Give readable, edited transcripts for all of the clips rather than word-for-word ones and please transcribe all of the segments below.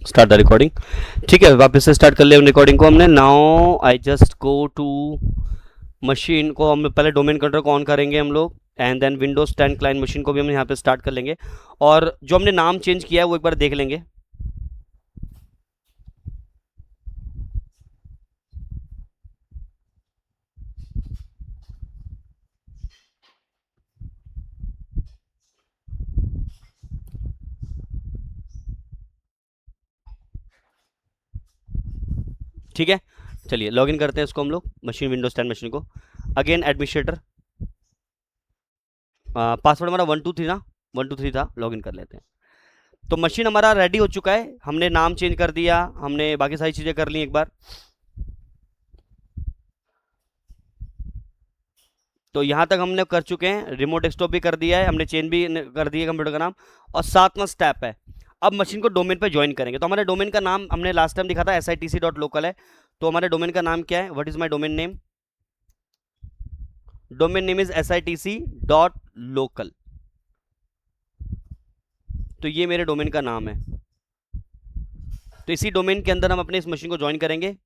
Start the recording. ठीक है, वापस से स्टार्ट कर लिया रिकॉर्डिंग को हमने। Now I just go to machine को, हम पहले डोमेन कंट्रोल को ऑन करेंगे हम लोग, and then windows 10 client machine को भी हम यहाँ पे स्टार्ट कर लेंगे। और जो हमने नाम चेंज किया है वो एक बार देख लेंगे। ठीक है, चलिए लॉगिन करते हैं इसको हम लोग, मशीन विंडोज 10 मशीन को। अगेन एडमिनिस्ट्रेटर, पासवर्ड हमारा 123 ना, 123 था। लॉगिन कर लेते हैं। तो मशीन हमारा रेडी हो चुका है, हमने नाम चेंज कर दिया, हमने बाकी सारी चीज़ें कर ली एक बार। तो यहाँ तक हमने कर चुके हैं, रिमोट डेस्कटॉप भी कर दिया है हमने, चेंज भी कर दिया कंप्यूटर का नाम। और सातवां स्टेप है, अब मशीन को डोमेन पे ज्वाइन करेंगे। तो हमारे डोमेन का नाम हमने लास्ट टाइम दिखा था sitc.local है। तो हमारे डोमेन का नाम क्या है, what is my domain name? Domain name is sitc.local। तो ये मेरे डोमेन का नाम है। तो इसी डोमेन के अंदर हम अपने इस मशीन को ज्वाइन करेंगे।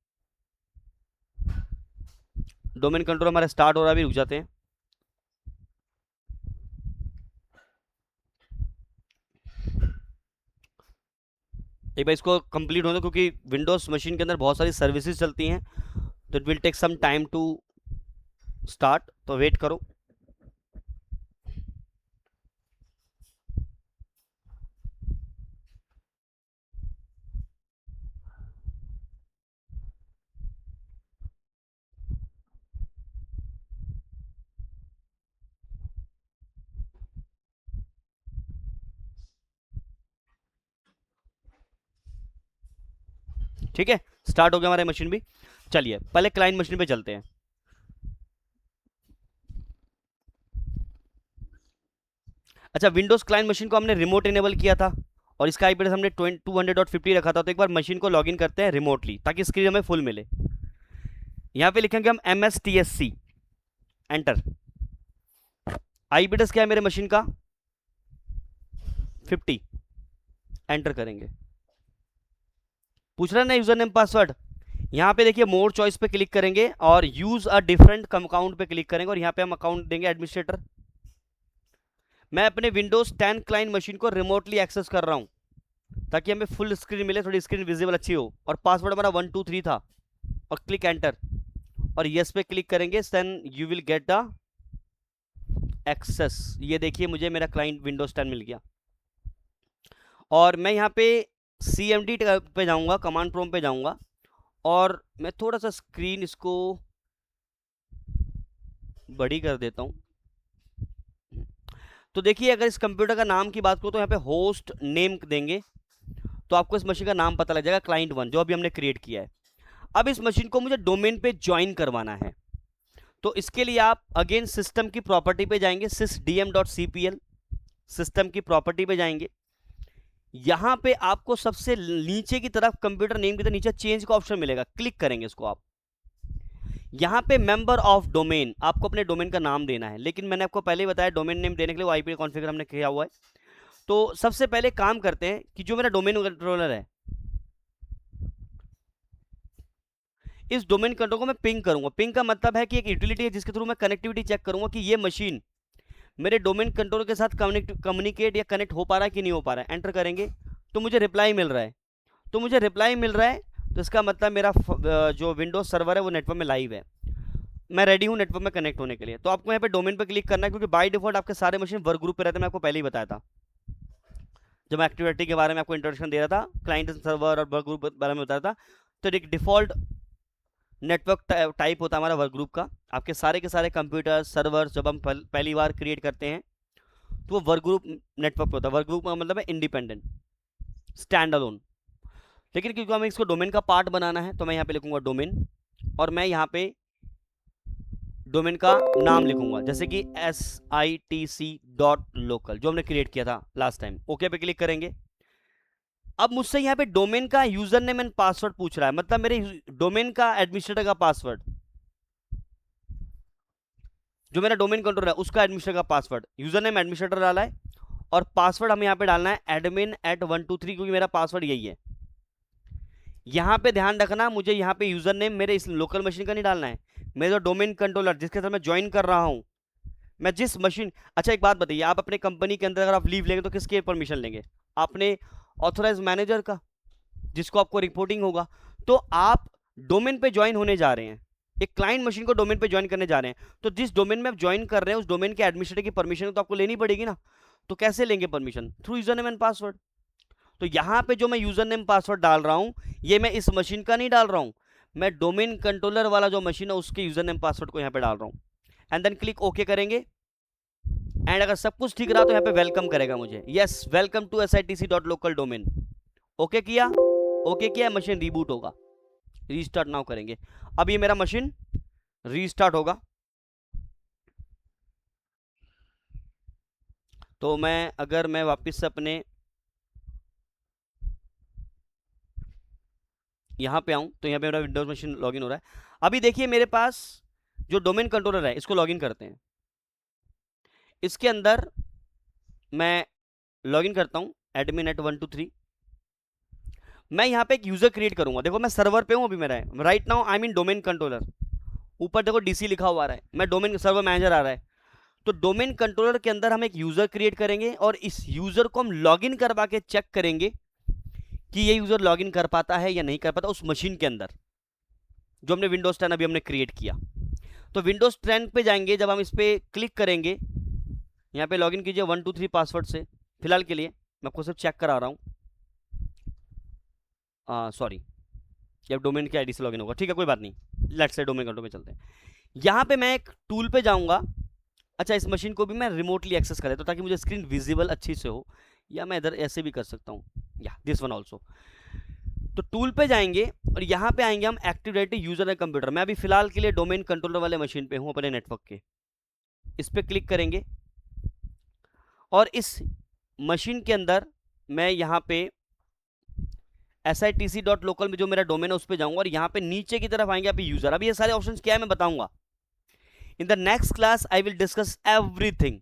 डोमेन कंट्रोल हमारा स्टार्ट हो रहा है, अभी रुक जाते हैं। एक बार इसको कंप्लीट होने दो, क्योंकि विंडोज मशीन के अंदर बहुत सारी सर्विसेज चलती हैं, तो it will take some time to start, तो वेट करो। ठीक है, स्टार्ट हो गया हमारा मशीन भी। चलिए पहले क्लाइंट मशीन पे चलते हैं। अच्छा, विंडोज क्लाइंट मशीन को हमने रिमोट इनेबल किया था, और इसका आईपी एड्रेस हमने 200.50 रखा था। तो एक बार मशीन को लॉगिन करते हैं रिमोटली, ताकि स्क्रीन हमें फुल मिले। यहाँ पे लिखेंगे हम MSTSC, एंटर। आईपी एड्रेस क्या है मेरे मशीन का? 50, एंटर करेंगे। पूछ रहा है ना यूजर नेम पासवर्ड। यहाँ पे देखिए मोर चॉइस पे क्लिक करेंगे और यूज अ डिफरेंट अकाउंट पे क्लिक करेंगे, और यहाँ पे हम अकाउंट देंगे एडमिनिस्ट्रेटर। मैं अपने विंडोज 10 क्लाइंट मशीन को रिमोटली एक्सेस कर रहा हूँ, ताकि हमें फुल स्क्रीन मिले, थोड़ी स्क्रीन विजिबल अच्छी हो। और पासवर्ड हमारा 123 था, और क्लिक एंटर, और यस पे क्लिक करेंगे, then you will get the access. ये देखिए मुझे मेरा क्लाइंट विंडोज 10 मिल गया। और मैं यहाँ पे CMD पे जाऊँगा, कमांड प्रॉम्प्ट पे जाऊँगा, और मैं थोड़ा सा स्क्रीन इसको बड़ी कर देता हूँ। तो देखिए, अगर इस कंप्यूटर का नाम की बात करूँ तो यहाँ पे होस्ट नेम देंगे, तो आपको इस मशीन का नाम पता लग जाएगा, क्लाइंट 1, जो अभी हमने क्रिएट किया है। अब इस मशीन को मुझे डोमेन पे ज्वाइन करवाना है। तो इसके लिए आप अगेन सिस्टम की प्रॉपर्टी पे जाएंगे, sysdm.cpl, सिस्टम की प्रॉपर्टी पे जाएंगे। यहां पे आपको सबसे नीचे की तरफ कंप्यूटर नेम की तरफ नीचे चेंज का ऑप्शन मिलेगा, क्लिक करेंगे इसको आप। यहां पे मेंबर ऑफ डोमेन, आपको अपने डोमेन का नाम देना है, लेकिन मैंने आपको पहले ही बताया डोमेन नेम देने के लिए वो आईपी कॉन्फ़िगर हमने किया हुआ है। तो सबसे पहले काम करते हैं कि जो मेरा डोमेन कंट्रोलर है, इस डोमेन कंट्रोल को मैं पिंग करूंगा। पिंग का मतलब है कि एक यूटिलिटी है जिसके थ्रू मैं कनेक्टिविटी चेक करूंगा कि ये मशीन मेरे डोमेन कंट्रोलर के साथ कम्युनिकेट या कनेक्ट हो पा रहा है कि नहीं हो पा रहा है। एंटर करेंगे तो मुझे रिप्लाई मिल रहा है। तो इसका मतलब मेरा जो विंडोज सर्वर है वो नेटवर्क में लाइव है, मैं रेडी हूँ नेटवर्क में कनेक्ट होने के लिए। तो आपको यहाँ पे डोमेन पे क्लिक करना है, क्योंकि बाय डिफॉल्ट आपके सारे मशीन वर्क ग्रुप पे रहते हैं। मैं आपको पहले ही बताया था जब मैं एक्टिविटी के बारे में आपको इंट्रोडक्शन दे रहा था, क्लाइंट सर्वर और वर्क ग्रुप के बारे में बताया था। तो एक डिफॉल्ट नेटवर्क टाइप होता है हमारा वर्क ग्रुप का। आपके सारे के सारे कंप्यूटर सर्वर जब हम पहली बार क्रिएट करते हैं तो वो वर्क ग्रुप नेटवर्क पे होता है। वर्क ग्रुप का मतलब है इंडिपेंडेंट, स्टैंड अलोन। लेकिन क्योंकि हमें इसको डोमेन का पार्ट बनाना है, तो मैं यहाँ पे लिखूंगा डोमेन, और मैं यहाँ पे डोमेन का नाम लिखूंगा, जैसे कि sitc.local, जो हमने क्रिएट किया था लास्ट टाइम। ओके पे क्लिक करेंगे। अब मुझसे यहाँ पे डोमेन का यूजर नेम एंड पासवर्ड पूछ रहा है, मतलब मेरे डोमेन का एडमिनिस्ट्रेटर का पासवर्ड, जो मेरा डोमेन कंट्रोलर है उसका एडमिनिस्ट्रेटर का पासवर्ड। यूजर नेम एडमिनिस्ट्रेटर डाला है, और पासवर्ड हमें यहाँ पे डालना है admin@123, क्योंकि मेरा पासवर्ड यही है। यहाँ पे ध्यान रखना, मुझे यहाँ पे यूजर नेम मेरे इस लोकल मशीन का नहीं डालना है, मेरा जो डोमेन कंट्रोलर जिसके साथ मैं ज्वाइन कर रहा हूँ, मैं जिस मशीन। अच्छा एक बात बताइए, आप अपने कंपनी के अंदर अगर आप लीव लेंगे तो किसके परमिशन लेंगे? आपने ऑथोराइज मैनेजर का, जिसको आपको रिपोर्टिंग होगा। तो आप डोमेन पे ज्वाइन होने जा रहे हैं, एक क्लाइंट मशीन को डोमेन पे ज्वाइन करने जा रहे हैं, तो जिस डोमेन में आप ज्वाइन कर रहे हैं उस डोमेन के एडमिनिस्ट्रेटर की परमिशन तो आपको लेनी पड़ेगी ना। तो कैसे लेंगे permission? Through user name and password. तो यहां पे जो मैं यूजर नेम पासवर्ड डाल रहा हूं, ये मैं इस मशीन का नहीं डाल रहा हूं, मैं डोमेन कंट्रोलर वाला जो मशीन है उसके यूजर नेम पासवर्ड को यहां पे डाल रहा हूं। एंड देन क्लिक ओके करेंगे। एंड अगर सब कुछ ठीक रहा तो यहाँ पे वेलकम करेगा मुझे, yes welcome to SITC.local domain. Okay किया, ओके किया, मशीन रीबूट होगा। रीस्टार्ट नाउ करेंगे, अब ये मेरा मशीन रीस्टार्ट होगा। तो अगर मैं वापस से अपने यहाँ पे आऊँ तो यहाँ पे मेरा विंडोज मशीन लॉगिन हो रहा है। अभी देखिए मेरे पास जो डोमेन कंट्रोलर है इसको लॉगिन करते हैं। इसके अंदर मैं लॉगिन करता हूँ admin@123। मैं यहाँ पे एक यूजर क्रिएट करूंगा। देखो मैं सर्वर पे हूँ अभी, मेरा right now I mean domain controller. ऊपर देखो DC लिखा हुआ आ रहा है, मैं डोमेन सर्वर मैनेजर आ रहा है। तो डोमेन कंट्रोलर के अंदर हम एक यूजर क्रिएट करेंगे और इस यूजर को हम लॉगिन करवा के चेक करेंगे कि ये यूजर लॉगिन कर पाता है या नहीं कर पाता उस मशीन के अंदर जो हमने विंडोज 10 अभी हमने क्रिएट किया। तो विंडोज 10 पे जाएंगे, जब हम इस पर क्लिक करेंगे, यहाँ पे लॉगिन कीजिए 123 पासवर्ड से। फिलहाल के लिए मैं आपको सिर्फ चेक करा रहा हूँ, सॉरी ये डोमेन के आईडी से लॉगिन होगा, ठीक है कोई बात नहीं। लेट्स से डोमेन कंट्रोल में चलते हैं। यहाँ पे मैं एक टूल पे जाऊँगा। अच्छा इस मशीन को भी मैं रिमोटली एक्सेस कर लेता हूँ ताकि मुझे स्क्रीन विजिबल अच्छी से हो, या मैं इधर ऐसे भी कर सकता हूँ, या दिस वन ऑल्सो। तो टूल पे जाएंगे और यहाँ पे आएंगे हम active directory user and computer. मैं अभी फिलहाल के लिए डोमेन कंट्रोलर वाले मशीन पे हूँ अपने नेटवर्क के। इस पे क्लिक करेंगे और इस मशीन के अंदर मैं यहाँ पे SITC.local में जो मेरा डोमेन है उस पर जाऊंगा और यहाँ पे नीचे की तरफ आएंगे आप यूजर। अभी ये सारे ऑप्शंस क्या है मैं बताऊंगा। In the next class I will discuss everything.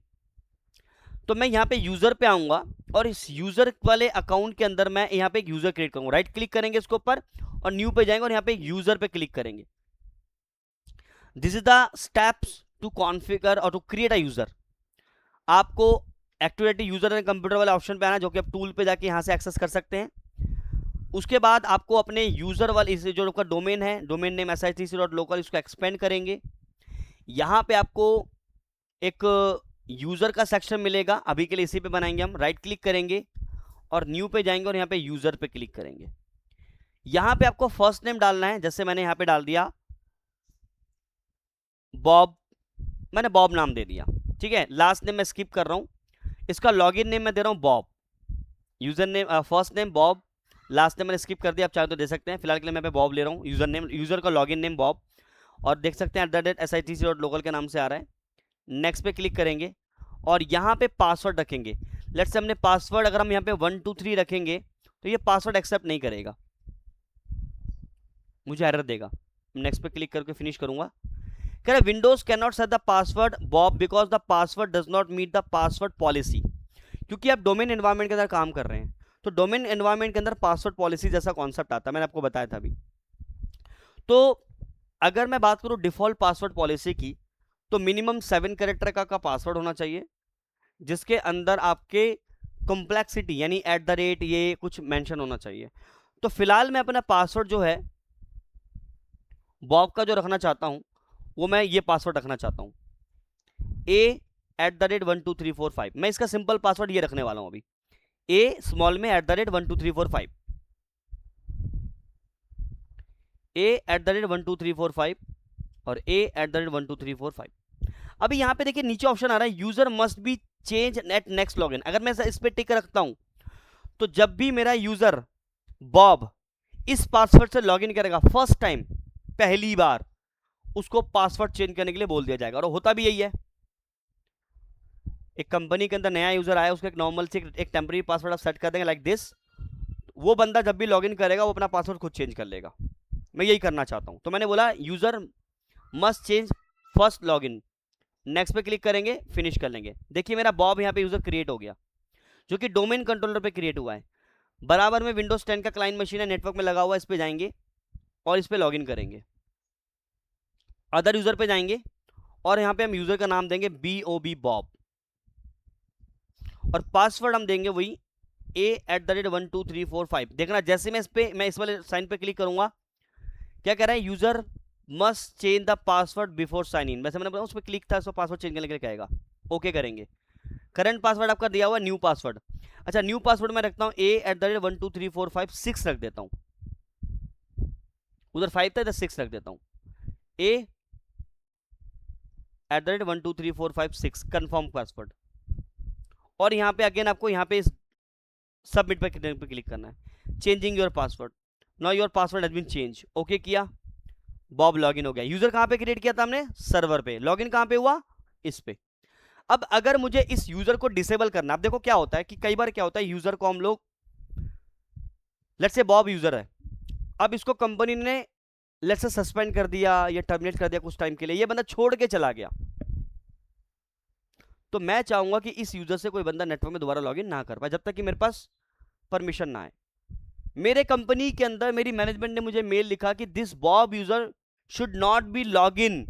तो मैं यहाँ पे यूजर पे आऊंगा और इस यूजर वाले अकाउंट के अंदर मैं यहाँ पे एक यूजर क्रिएट करूंगा। राइट क्लिक करेंगे इसके ऊपर और न्यू पे जाएंगे और यहाँ पे यूजर पे क्लिक करेंगे। This is the steps to configure और टू क्रिएट अ यूजर। आपको एक्टिविटी यूजर एंड कंप्यूटर वाले ऑप्शन पे आना, जो कि आप टूल पे जाके यहाँ से एक्सेस कर सकते हैं। उसके बाद आपको अपने यूजर वाले इस जो आपका डोमेन है, डोमेन नेम SITC.local, इसको एक्सपेंड करेंगे। यहाँ पे आपको एक यूजर का सेक्शन मिलेगा, अभी के लिए इसी पे बनाएंगे हम। राइट क्लिक करेंगे और न्यू पे जाएंगे और यहाँ पे यूजर पे क्लिक करेंगे। यहाँ पे आपको फर्स्ट नेम डालना है, जैसे मैंने यहाँ पे डाल दिया बॉब, मैंने बॉब नाम दे दिया, ठीक है। लास्ट नेम मैं स्किप कर रहा हूँ, इसका लॉगिन नेम मैं दे रहा हूँ Bob. User name first name Bob, last name मैंने स्किप कर दिया, आप चाहे तो दे सकते हैं। फिलहाल के लिए मैं पे बॉब ले रहा हूँ। यूजर नेम, यूजर का लॉगिन नेम बॉब, और देख सकते हैं @SITC.local के नाम से आ रहा है। नेक्स्ट पे क्लिक करेंगे और यहाँ पे पासवर्ड रखेंगे। लेट्स से हमने पासवर्ड अगर हम यहाँ पे 123 रखेंगे तो ये पासवर्ड एक्सेप्ट नहीं करेगा, मुझे एरर देगा। नेक्स्ट पे क्लिक करके फिनिश करूंगा। कह रहा है windows can not set the password Bob because the password does not meet the password policy. क्योंकि आप डोमेन एनवायरनमेंट के अंदर काम कर रहे हैं, तो डोमेन एनवायरनमेंट के अंदर पासवर्ड पॉलिसी जैसा कॉन्सेप्ट आता है, मैंने आपको बताया था अभी। तो अगर मैं बात करूं डिफॉल्ट पासवर्ड पॉलिसी की, तो मिनिमम 7 कैरेक्टर का पासवर्ड होना चाहिए, जिसके अंदर आपके कॉम्प्लेक्सिटी यानी @ ये कुछ मेंशन होना चाहिए। तो फिलहाल मैं अपना पासवर्ड जो है बॉब का जो रखना चाहता हूं वो मैं ये पासवर्ड रखना चाहता हूं, A@12345। मैं इसका सिंपल पासवर्ड ये रखने वाला हूं अभी, A स्मॉल में @12345, A@12345 और A@12345। अभी यहां पे देखिए नीचे ऑप्शन आ रहा है user must be change at next login. अगर मैं इस पे टिक रखता हूं तो जब भी मेरा यूजर बॉब इस पासवर्ड से लॉगिन करेगा फर्स्ट टाइम, पहली बार, उसको पासवर्ड चेंज करने के लिए बोल दिया जाएगा। और होता भी यही है, एक कंपनी के अंदर नया यूजर आया, उसको एक नॉर्मल से एक टेम्पररी पासवर्ड आप सेट कर देंगे लाइक दिस। वो बंदा जब भी लॉगिन करेगा वो अपना पासवर्ड खुद चेंज कर लेगा। मैं यही करना चाहता हूं, तो मैंने बोला user must change first login. Next पे क्लिक करेंगे, फिनिश कर लेंगे। देखिए मेरा बॉब यहाँ पे यूजर क्रिएट हो गया, जो कि डोमेन कंट्रोलर पे क्रिएट हुआ है। बराबर में विंडोज 10 का क्लाइंट मशीन है, नेटवर्क में लगा हुआ, इस पे जाएंगे और इस पे लॉगिन करेंगे। अदर यूजर पे जाएंगे और यहाँ पे हम यूजर का नाम देंगे BOB बॉब, और पासवर्ड हम देंगे वही A@12345। देखना जैसे मैं इस वाले साइन पे क्लिक करूंगा, क्या कह रहा है, user must change the password before sign in. वैसे मैंने बताया उस पर क्लिक था, उसको पासवर्ड चेंज करने के लिए कहेगा, ओके करेंगे। करंट पासवर्ड आपका दिया हुआ न्यू पासवर्ड। अच्छा, न्यू पासवर्ड मैं रखता हूँ A@12345 रख देता हूँ, उधर 5 था इधर 6 रख देता हूँ, A@12345 कंफर्म पासवर्ड। और यहाँ पे अगेन आपको यहाँ पे सबमिट पे क्लिक करना है, changing your password, now your password has been change, okay किया, बॉब लॉगिन हो गया। यूजर कहाँ पे क्रिएट किया था हमने, सर्वर पे। लॉगिन कहाँ पे हुआ, इस पे। अब अगर मुझे इस यूजर को डिसेबल करना, अब देखो क्या होता है कि कई बार क्या होता है, यूजर को हम लोग, लेट्स से बॉब यूजर है, अब इसको कंपनी ने लेट्स से सस्पेंड कर दिया या टर्मिनेट कर दिया कुछ टाइम के लिए, ये बंदा छोड़ के चला गया, तो मैं चाहूंगा कि इस यूजर से कोई बंदा नेटवर्क में दोबारा लॉगिन ना कर पाए जब तक कि मेरे पास परमिशन ना आए। मेरे कंपनी के अंदर मेरी मैनेजमेंट ने मुझे मेल लिखा कि this Bob user should not be log in,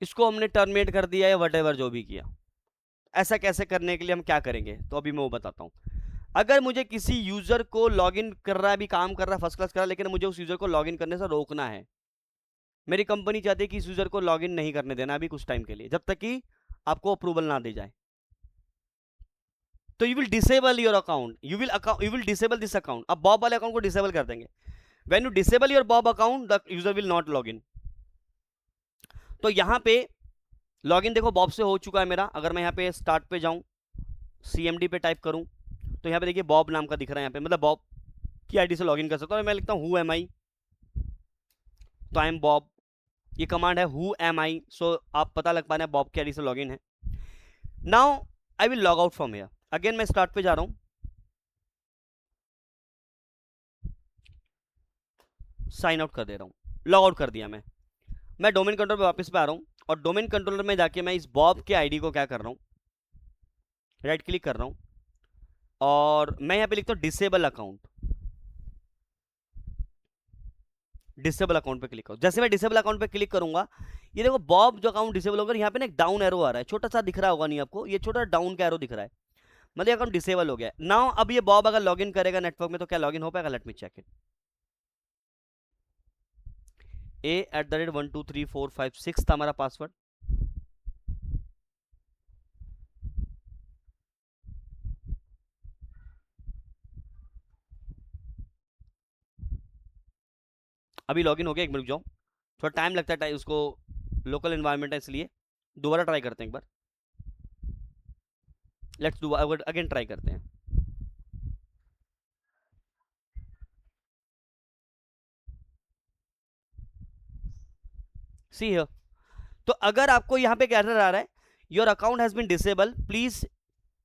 इसको हमने टर्मिनेट कर दिया या वट जो भी किया। ऐसा कैसे करने के लिए हम क्या करेंगे, तो अभी मैं वो बताता हूं। अगर मुझे किसी यूजर को लॉगिन कर रहा है, अभी काम कर रहा है, फर्स्ट क्लास कर रहा है, लेकिन मुझे उस यूजर को लॉगिन करने से रोकना है, मेरी कंपनी चाहती है कि इस यूजर को लॉगिन नहीं करने देना अभी कुछ टाइम के लिए, जब तक कि आपको अप्रूवल ना दे जाए। तो you will disable your account, you will disable this account. अब बॉब वाले अकाउंट को डिसेबल कर देंगे। When you disable your Bob account the user will not log in. तो यहां पे लॉगिन देखो बॉब से हो चुका है मेरा। अगर मैं यहाँ पे स्टार्ट पे जाऊं, CMD पे टाइप करूं, तो यहाँ पे देखिए बॉब नाम का दिख रहा है यहाँ पे, मतलब बॉब की आईडी से लॉगिन कर सकता हूं। मैं लिखता हूं हु एम आई, तो आई एम बॉब। ये कमांड है हु एम आई, सो आप पता लग पा रहे हैं बॉब की आईडी से लॉगिन है। Now I will log out from here. Again मैं स्टार्ट पे जा रहा हूं, साइन आउट कर दे रहा हूं, लॉग आउट कर दिया मैं डोमेन कंट्रोल पे वापस पे आ रहा हूं, और डोमेन कंट्रोलर में जाके मैं इस बॉब के आईडी को क्या कर रहा हूं, राइट क्लिक कर रहा हूं, और मैं यहां पे लिखता हूं डिसेबल अकाउंट। डिसेबल अकाउंट पे क्लिक करो। जैसे मैं डिसेबल अकाउंट पे क्लिक करूंगा, ये देखो बॉब जो अकाउंट डिसेबल होगा, यहाँ पे ना एक डाउन एरो आ रहा है, छोटा सा दिख रहा होगा नहीं आपको, ये छोटा डाउन का एरो दिख रहा है, मतलब अकाउंट डिसेबल हो गया। नाउ अब ये बॉब अगर लॉगिन करेगा नेटवर्क में तो क्या लॉगिन हो पाएगा, let me check it. A@12345 था हमारा पासवर्ड। अभी लॉगिन हो गया, एक मिनट रुक जाओ, थोड़ा टाइम लगता है, टाइम उसको, लोकल एनवायरनमेंट है इसलिए। दोबारा ट्राई करते हैं एक बार, लेट्स डू अगेन, ट्राई करते हैं। सी हियर, तो अगर आपको यहाँ पे एरर आ रहा है, your account has been disable, please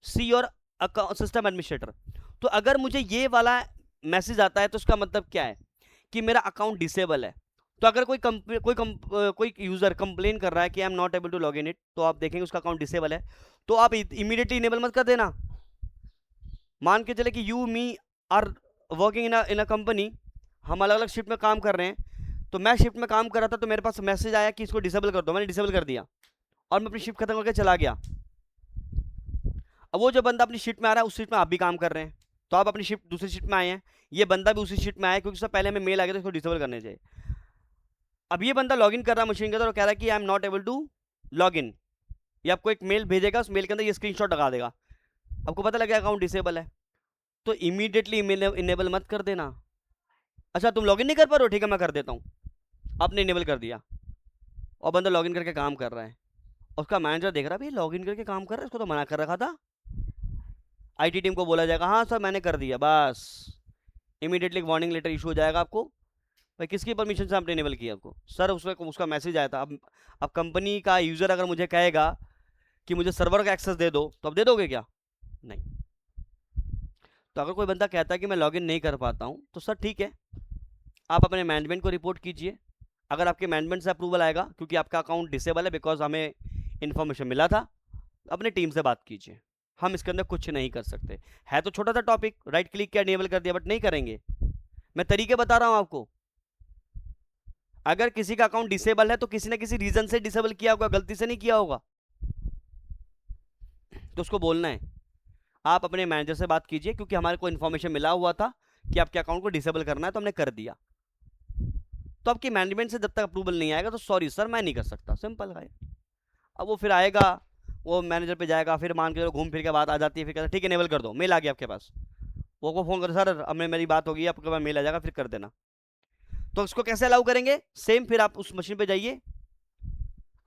see your system administrator, तो अगर मुझे ये वाला मैसेज आता है तो उसका मतलब क्या है कि मेरा अकाउंट डिसेबल है। तो अगर कोई यूजर कंप्लेन कर रहा है कि I am not able to log in it, तो आप देखेंगे उसका अकाउंट डिसेबल है, तो आप इमीडिएटली इनेबल मत कर देना। मान के चले कि you me are working in a company, हम अलग अलग शिफ्ट में काम कर रहे हैं, तो मैं शिफ्ट में काम कर रहा था, तो मेरे पास मैसेज आया कि इसको डिसेबल कर दो, मैंने डिसेबल कर दिया और मैं अपनी शिफ्ट खत्म करके चला गया। अब वो जो बंदा अपनी शिफ्ट में आ रहा है, उस शिफ्ट में आप भी काम कर रहे हैं, तो आप अपनी शिफ्ट दूसरी शिफ्ट में आए हैं, ये बंदा भी उसी शिफ्ट में आया, क्योंकि उससे पहले हमें मेल आ गया तो इसको डिसेबल करने चाहिए। अब ये बंदा लॉगिन कर रहा है मशीन के अंदर और कह रहा है कि I am not able to log in, ये आपको एक मेल भेजेगा, उस मेल के अंदर ये स्क्रीनशॉट लगा देगा, आपको पता लगेगा अकाउंट डिसेबल है, तो इमीडिएटली इनेबल मत कर देना। अच्छा तुम लॉगिन नहीं कर पा रहे हो, ठीक है मैं कर देता हूँ, आपने इनेबल कर दिया और बंदा लॉगिन करके काम कर रहा है, उसका मैनेजर देख रहा है भाई लॉगिन करके काम कर रहा है, इसको तो मना कर रखा था। IT टीम को बोला जाएगा हाँ सर मैंने कर दिया, बस इमीडिएटली वार्निंग लेटर इशू हो जाएगा आपको, भाई किसकी परमिशन से आपने इनेबल किया आपको, सर उसमें उसका मैसेज आया था। अब कंपनी का यूज़र अगर मुझे कहेगा कि मुझे सर्वर का एक्सेस दे दो, तो अब दे दोगे क्या, नहीं। तो अगर कोई बंदा कहता है कि मैं लॉगिन नहीं कर पाता हूँ, तो सर ठीक है, आप अपने मैनेजमेंट को रिपोर्ट कीजिए, अगर आपके मैनेजमेंट से अप्रूवल आएगा, क्योंकि आपका अकाउंट डिसेबल है बिकॉज हमें इन्फॉर्मेशन मिला था, अपने टीम से बात कीजिए। हम इसके अंदर कुछ नहीं कर सकते। है तो छोटा सा टॉपिक, राइट क्लिक किया इनेबल कर दिया, बट नहीं करेंगे। मैं तरीके बता रहा हूं आपको। अगर किसी का अकाउंट डिसेबल है तो किसी ना किसी रीजन से डिसेबल किया होगा, गलती से नहीं किया होगा, तो उसको बोलना है। आप अपने मैनेजर से बात कीजिए, क्योंकि हमारे को इन्फॉर्मेशन मिला हुआ था कि आपके अकाउंट को डिसेबल करना है, तो हमने कर दिया। तो आपकी मैनेजमेंट से जब तक अप्रूवल नहीं आएगा तो सॉरी सर मैं नहीं कर सकता, सिंपल है। अब वो फिर आएगा, वो मैनेजर पे जाएगा, फिर मान के चलो घूम फिर के बात आ जाती है, फिर कहता ठीक है इनेबल कर दो, मेल आ गया आपके पास, वो को फोन कर सर अब मेरी बात होगी, आपके पास मेल आ जाएगा, फिर कर देना। तो इसको कैसे अलाउ करेंगे? सेम, फिर आप उस मशीन पे जाइए,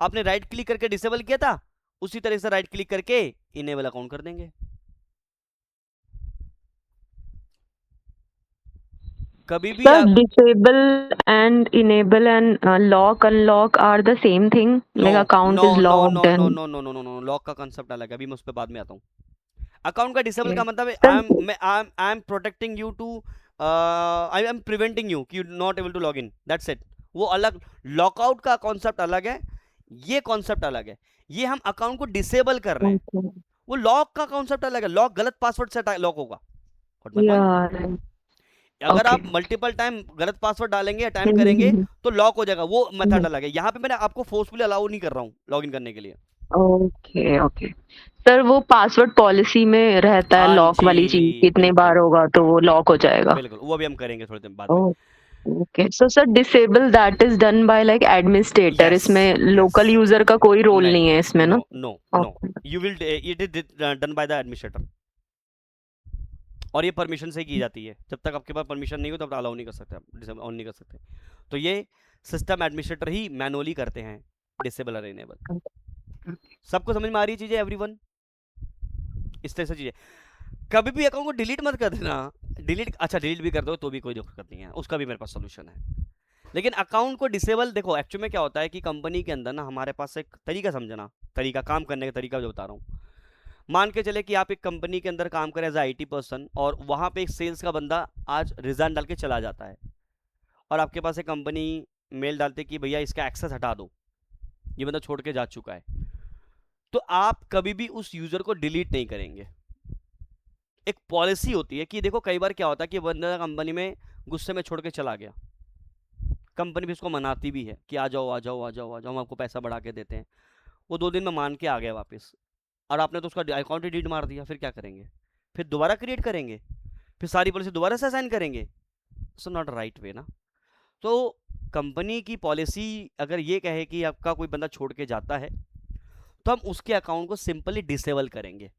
आपने राइट क्लिक करके डिसेबल किया था, उसी तरह से राइट क्लिक करके इनेबल अकाउंट कर देंगे। कभी भी Sir, आप disable and enable and lock unlock are the same thing. No Like account no is no no locked no and no no no no no lock का concept अलग है, अभी मैं उस पर बाद में आता हूँ। अकाउंट का डिसेबल का okay. मतलब है Sir, I am protecting you too, I am preventing you कि you not able to log in, that's it. वो अलग, लॉकआउट का कॉन्सेप्ट अलग है, ये कॉन्सेप्ट अलग है। ये हम अकाउंट को डिसेबल कर रहे हैं, okay. वो लॉक का कॉन्सेप्ट अलग है। लॉक गलत पासवर्ड से लॉक होगा, what my point. Yeah, right. अगर Okay. आप मल्टीपल टाइम गलत पासवर्ड डालेंगे या टाइम करेंगे हम्म, तो लॉक हो जाएगा, वो मेथड हम्म, अलग है। यहाँ पे मैंने आपको फोर्सफुली अलाउ नहीं कर रहा हूँ लॉग इन करने के लिए। Okay okay. सर वो पासवर्ड पॉलिसी में रहता है हाँ लॉक वाली चीज, जी कितने बार बिल्कुल, होगा तो वो लॉक हो जाएगा। बिल्कुल वो भी हम करेंगे थोड़ी देर बाद में। Oh, okay. So sir disable that is done by like administrator, yes इसमें यस, लोकल यूजर का कोई रोल नहीं नहीं है इसमें नो ना? No no, okay you will it is done by the administrator, और ये परमिशन से ही की जाती है। जब तक आपके पास परमिशन नहीं हो तब अलाउ नहीं कर सकते, आप ऑन नहीं कर सकते। तो ये सिस्टम एडमिनिस्ट्रेटर ही मैनुअली करते हैं, डिसेबल और इनेबल। सबको समझ में आ रही है चीजें एवरीवन? इस तरह से चीजें। कभी भी अकाउंट को डिलीट मत कर देना। डिलीट, अच्छा डिलीट भी कर दो तो भी कोई दिक्कत नहीं है, उसका भी मेरे पास सोल्यूशन है। लेकिन अकाउंट को डिसेबल, देखो एक्चुअली में क्या होता है कि कंपनी के अंदर ना हमारे पास एक तरीका, समझना तरीका, काम करने का तरीका जो बता रहा हूँ। मान के चले कि आप एक कंपनी के अंदर काम करें एज आईटी पर्सन, और वहां पे एक सेल्स का बंदा आज रिजाइन डाल के चला जाता है, और आपके पास एक कंपनी मेल डालती है कि भैया इसका एक्सेस हटा दो, ये बंदा छोड़ के जा चुका है। तो आप कभी भी उस यूजर को डिलीट नहीं करेंगे। एक पॉलिसी होती है कि देखो कई बार क्या होता है कि बंदा कंपनी में गुस्से में छोड़ के चला गया, कंपनी भी उसको मनाती भी है कि आ जाओ आ जाओ आ जाओ आ जाओ, हम आपको पैसा बढ़ा के देते हैं। वो 2 दिन में मान के आ गया वापस, और आपने तो उसका अकाउंट ही डिलीट मार दिया, फिर क्या करेंगे? फिर दोबारा क्रिएट करेंगे, फिर सारी पॉलिसी दोबारा से असाइन करेंगे? सो नॉट राइट वे ना। तो कंपनी की पॉलिसी अगर ये कहे कि आपका कोई बंदा छोड़ के जाता है तो हम उसके अकाउंट को सिंपली डिसेबल करेंगे।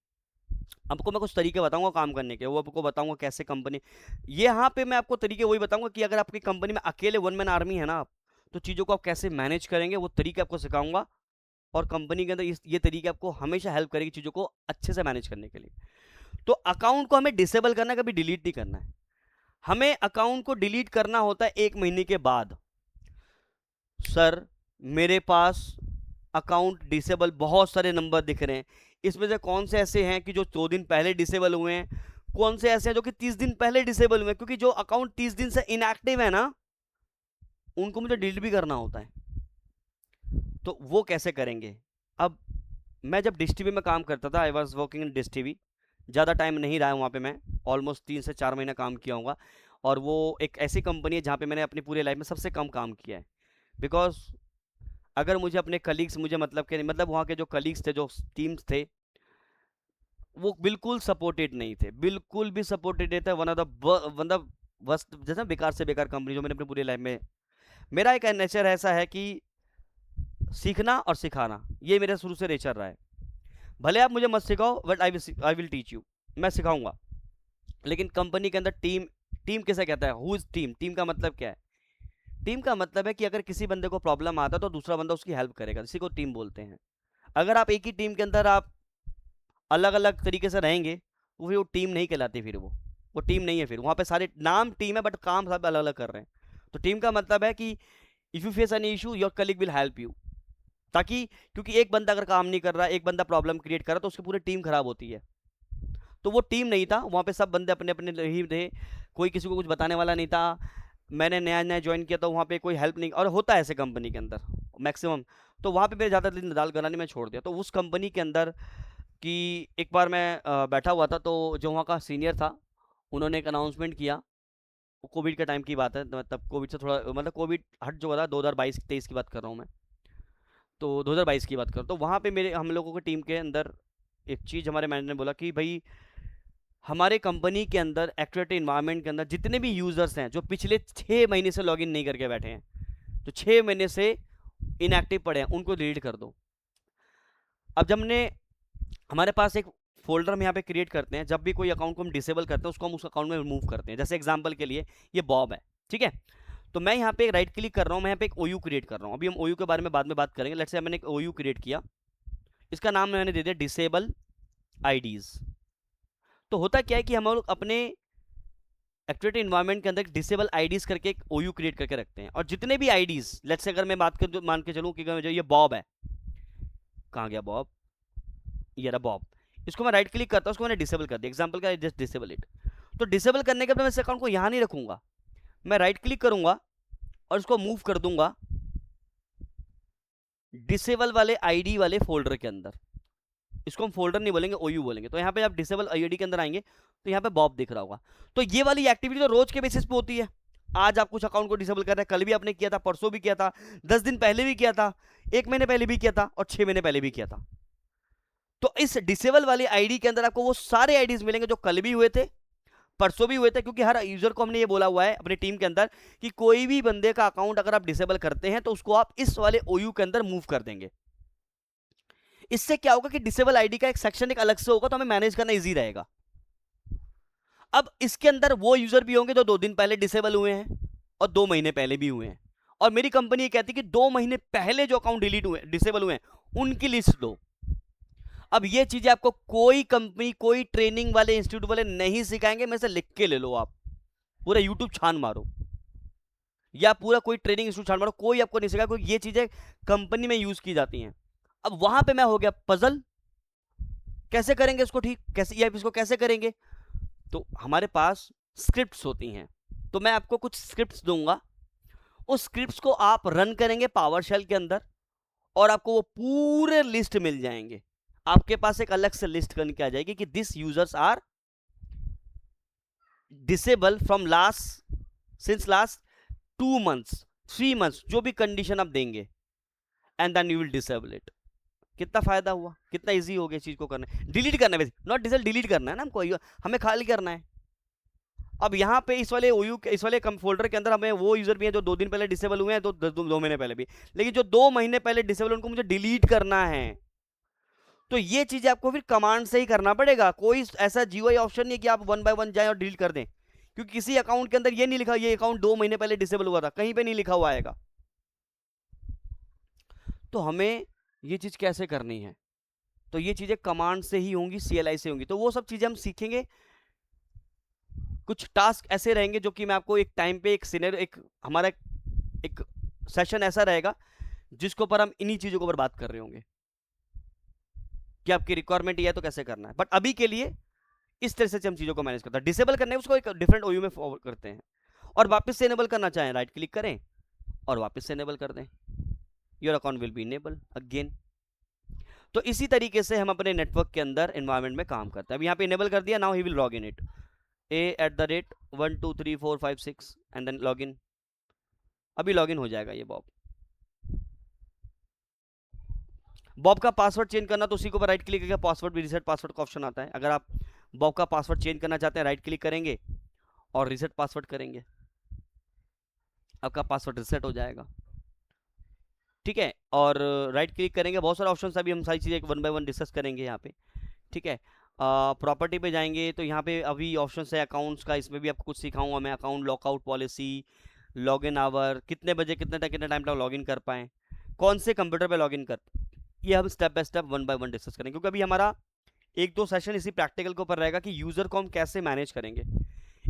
आपको मैं कुछ तरीके बताऊंगा काम करने के, वो आपको बताऊंगा कैसे कंपनी, ये यहाँ पे मैं आपको तरीके वही बताऊंगा कि अगर आपकी कंपनी में अकेले वन मैन आर्मी है ना आप, तो चीज़ों को आप कैसे मैनेज करेंगे वो तरीके आपको सिखाऊंगा। और कंपनी के अंदर ये तरीके आपको हमेशा हेल्प करेगी चीज़ों को अच्छे से मैनेज करने के लिए। तो अकाउंट को हमें डिसेबल करना है, कभी डिलीट नहीं करना है। हमें अकाउंट को डिलीट करना होता है 1 महीने के बाद। सर मेरे पास अकाउंट डिसेबल बहुत सारे नंबर दिख रहे हैं, इसमें से कौन से ऐसे हैं कि जो 2 दिन पहले डिसेबल हुए हैं, कौन से ऐसे हैं जो कि 30 दिन पहले डिसेबल हुए हैं? क्योंकि जो अकाउंट 30 दिन से इनएक्टिव है ना, उनको मुझे डिलीट भी करना होता है। तो वो कैसे करेंगे? अब मैं जब डिश टीवी में काम करता था, I was working in dish TV, ज़्यादा टाइम नहीं रहा है वहाँ पे, मैं ऑलमोस्ट 3 से 4 महीना काम किया होगा। और वो एक ऐसी कंपनी है जहाँ पे मैंने अपनी पूरी लाइफ में सबसे कम काम किया है। बिकॉज अगर मुझे अपने कलीग्स, मुझे मतलब के मतलब वहाँ के जो कलीग्स थे, जो टीम्स थे, वो बिल्कुल सपोर्टेड नहीं थे, बिल्कुल भी सपोर्टेड नहीं थे। वन ऑफ बस जैसे बेकार से बेकार कंपनी जो मैंने अपनी पूरी लाइफ में, मेरा एक नेचर ऐसा है कि सीखना और सिखाना, ये मेरा शुरू से नेचर रहा है। भले आप मुझे मत सिखाओ, but I will teach you, मैं सिखाऊंगा। लेकिन कंपनी के अंदर टीम, टीम किसे कहता है? Who is team? टीम का मतलब क्या है? टीम का मतलब है कि अगर किसी बंदे को प्रॉब्लम आता है तो दूसरा बंदा उसकी हेल्प करेगा, इसी को टीम बोलते हैं। अगर आप एक ही टीम के अंदर आप अलग अलग तरीके से रहेंगे तो फिर वो टीम नहीं कहलाती, फिर वो टीम नहीं है। फिर वहाँ पे सारे नाम टीम है बट काम सब अलग अलग कर रहे हैं। तो टीम का मतलब है कि if you face any issue your colleague will help you, ताकि क्योंकि एक बंदा अगर काम नहीं कर रहा, एक बंदा प्रॉब्लम क्रिएट कर रहा, तो उसकी पूरी टीम खराब होती है। तो वो टीम नहीं था, वहाँ पे सब बंदे अपने अपने ही थे, कोई किसी को कुछ बताने वाला नहीं था। मैंने नया नया ज्वाइन किया तो वहाँ पे कोई हेल्प नहीं, और होता है ऐसे कंपनी के अंदर मैक्सिमम। तो वहाँ पे मेरे ज़्यादा दिन दाल गलाने में छोड़ दिया। तो उस कंपनी के अंदर कि एक बार मैं बैठा हुआ था, तो जो वहाँ का सीनियर था उन्होंने एक अनाउंसमेंट किया। कोविड के टाइम की बात है, तब कोविड से थोड़ा मतलब कोविड हट चुका था, 2022-23 की बात कर रहा हूँ मैं, तो 2022 की बात कर रहा हूँ। तो वहाँ पे मेरे हम लोगों की टीम के अंदर एक चीज़ हमारे मैनेजर ने बोला कि भाई हमारे कंपनी के अंदर एक्टिविटी इन्वायरमेंट के अंदर जितने भी यूजर्स हैं जो पिछले 6 महीने से लॉगिन नहीं करके बैठे हैं, जो 6 महीने से इनएक्टिव पड़े हैं, उनको डिलीट कर दो। अब जब हमने हमारे पास एक फोल्डर हम यहाँ पे क्रिएट करते हैं, जब भी कोई अकाउंट को हम डिसेबल करते हैं उसको हम उस अकाउंट में रिमूव करते हैं। जैसे एग्जांपल के लिए ये बॉब है, ठीक है, तो मैं यहाँ पे एक राइट क्लिक कर रहा हूँ, मैं यहाँ पे एक ओयू क्रिएट कर रहा हूँ। अभी हम ओयू के बारे में बाद में बात करेंगे। लेट्स से मैंने एक ओयू क्रिएट किया, इसका नाम मैंने दे दिया डिसेबल आईडीज। तो होता क्या है कि हम लोग अपने एक्टिविटी इन्वायरमेंट के अंदर डिसेबल आईडीज करके एक ओयू क्रिएट करके रखते हैं, और जितने भी आईडीज, लेट्स से अगर मैं बात कर मान के चलूँ कि ये बॉब है, कहाँ गया बॉब, ये रहा बॉब, इसको मैं राइट क्लिक करता हूँ, उसको मैंने डिसेबल कर दिया, एग्जांपल का जस्ट डिसेबल इट। तो डिसेबल करने के बाद मैं इस अकाउंट को यहाँ नहीं रखूंगा, मैं राइट क्लिक करूंगा और इसको मूव कर दूंगा डिसेबल वाले आईडी वाले फोल्डर के अंदर। इसको हम फोल्डर नहीं बोलेंगे, ओयू बोलेंगे। तो यहाँ पे आप डिसेबल आईडी के अंदर आएंगे तो यहाँ पे बॉब दिख रहा होगा। तो ये वाली एक्टिविटी तो रोज के बेसिस पे होती है। आज आप कुछ अकाउंट को डिसेबल कर रहे हैं, कल भी आपने किया था, परसों भी किया था, 10 दिन पहले भी किया था, 1 महीने पहले भी किया था, और 6 महीने पहले भी किया था। तो इस डिसेबल वाली आईडी के अंदर आपको वो सारे आईडीज मिलेंगे जो कल भी हुए थे, परसों भी हुए थे, क्योंकि हर यूजर को हमने ये बोला हुआ है अपनी टीम के अंदर कि कोई भी बंदे का अकाउंट अगर आप डिसेबल करते हैं तो उसको आप इस वाले ओयू के अंदर मूव कर देंगे। इससे क्या होगा कि डिसेबल आईडी का एक सेक्शन एक अलग से होगा, तो हमें मैनेज करना इजी रहेगा। अब इसके अंदर वो यूजर भी होंगे जो 2 दिन पहले डिसेबल हुए हैं और 2 महीने पहले भी हुए हैं, और मेरी कंपनी ये कहती है कि 2 महीने पहले जो अकाउंट डिलीट हुए डिसेबल हुए हैं उनकी लिस्ट दो। अब ये चीजें आपको कोई कंपनी, कोई ट्रेनिंग वाले इंस्टीट्यूट वाले नहीं सिखाएंगे, मेरे से लिख के ले लो, आप पूरा यूट्यूब छान मारो या पूरा कोई ट्रेनिंग इंस्टीट्यूट छान मारो, कोई आपको नहीं सिखाएगा, क्योंकि ये चीजें कंपनी में यूज की जाती हैं। अब वहां पे मैं हो गया पजल, कैसे करेंगे इसको ठीक, कैसे या इसको कैसे करेंगे। तो हमारे पास स्क्रिप्ट्स होती हैं, तो मैं आपको कुछ स्क्रिप्ट्स दूंगा, उस स्क्रिप्ट्स को आप रन करेंगे पावर शेल के अंदर, और आपको वो पूरे लिस्ट मिल जाएंगे। आपके पास एक अलग से लिस्ट करने की आ जाएगी कि this users are disable from last since last 2 months 3 months, जो भी कंडीशन आप देंगे, and then you will disable it. कितना फायदा हुआ, कितना इजी हो गया चीज को करना, डिलीट करना है, नॉट डिसेबल, डिलीट करना है ना हमको, हमें खाली करना है। अब यहाँ पे इस वाले ओयू इस वाले फोल्डर के अंदर हमें वो यूजर भी है जो 2 दिन पहले डिसेबल हुए हैं, तो 2 महीने पहले भी, लेकिन जो 2 महीने पहले डिसेबल उनको मुझे डिलीट करना है। तो ये चीज आपको फिर कमांड से ही करना पड़ेगा, कोई ऐसा जीयूआई ऑप्शन नहीं है कि आप 1 बाय 1 जाएं और डिलीट कर दें, क्योंकि किसी अकाउंट के अंदर ये नहीं लिखा ये अकाउंट 2 महीने पहले डिसेबल हुआ था, कहीं पे नहीं लिखा हुआ आएगा। तो हमें ये चीज कैसे करनी है, तो ये चीजें कमांड से ही होंगी, सीएलआई से होंगी। तो वो सब चीजें हम सीखेंगे। कुछ टास्क ऐसे रहेंगे जो कि मैं आपको एक टाइम पे एक सिनेरियो, एक हमारा एक सेशन ऐसा रहेगा जिसके ऊपर हम इन्हीं चीजों के ऊपर बात कर रहे होंगे कि आपकी रिक्वायरमेंट ये है तो कैसे करना है। बट अभी के लिए इस तरह से हम चीजों को मैनेज करते हैं। डिसेबल करने उसको एक डिफरेंट ओयू में फॉरवर्ड करते हैं, और वापस से इनेबल करना चाहें राइट क्लिक करें और वापस से इनेबल कर दें, your account will be enable again. तो इसी तरीके से हम अपने नेटवर्क के अंदर एनवायरनमेंट में काम करते हैं। अब यहाँ पे इनेबल कर दिया, now he will log in it a@12345 and then log in. अभी लॉग इन हो जाएगा ये बॉब का पासवर्ड चेंज करना, तो उसी के ऊपर राइट क्लिक करके पासवर्ड भी रिसेट पासवर्ड का ऑप्शन आता है। अगर आप बॉब का पासवर्ड चेंज करना चाहते हैं, राइट क्लिक करेंगे और रिसेट पासवर्ड करेंगे, आपका पासवर्ड रिसेट हो जाएगा, ठीक है। और राइट क्लिक करेंगे, बहुत सारे ऑप्शन, अभी हम सारी चीज़ें 1 बाय 1 डिस्कस करेंगे यहाँ पे, ठीक है। प्रॉपर्टी पे जाएंगे तो यहाँ पे अभी ऑप्शन है अकाउंट्स का, इसमें भी आपको कुछ सिखाऊंगा मैं, account lockout policy, login hour, कितने बजे कितने टाइम तक लॉगिन कर पाएँ, कौन से कंप्यूटर पे लॉगिन कर, ये हम step by step 1 by 1 discuss करेंगे, क्योंकि अभी हमारा 1-2 सेशन इसी प्रैक्टिकल के ऊपर रहेगा कि यूज़र को हम कैसे मैनेज करेंगे।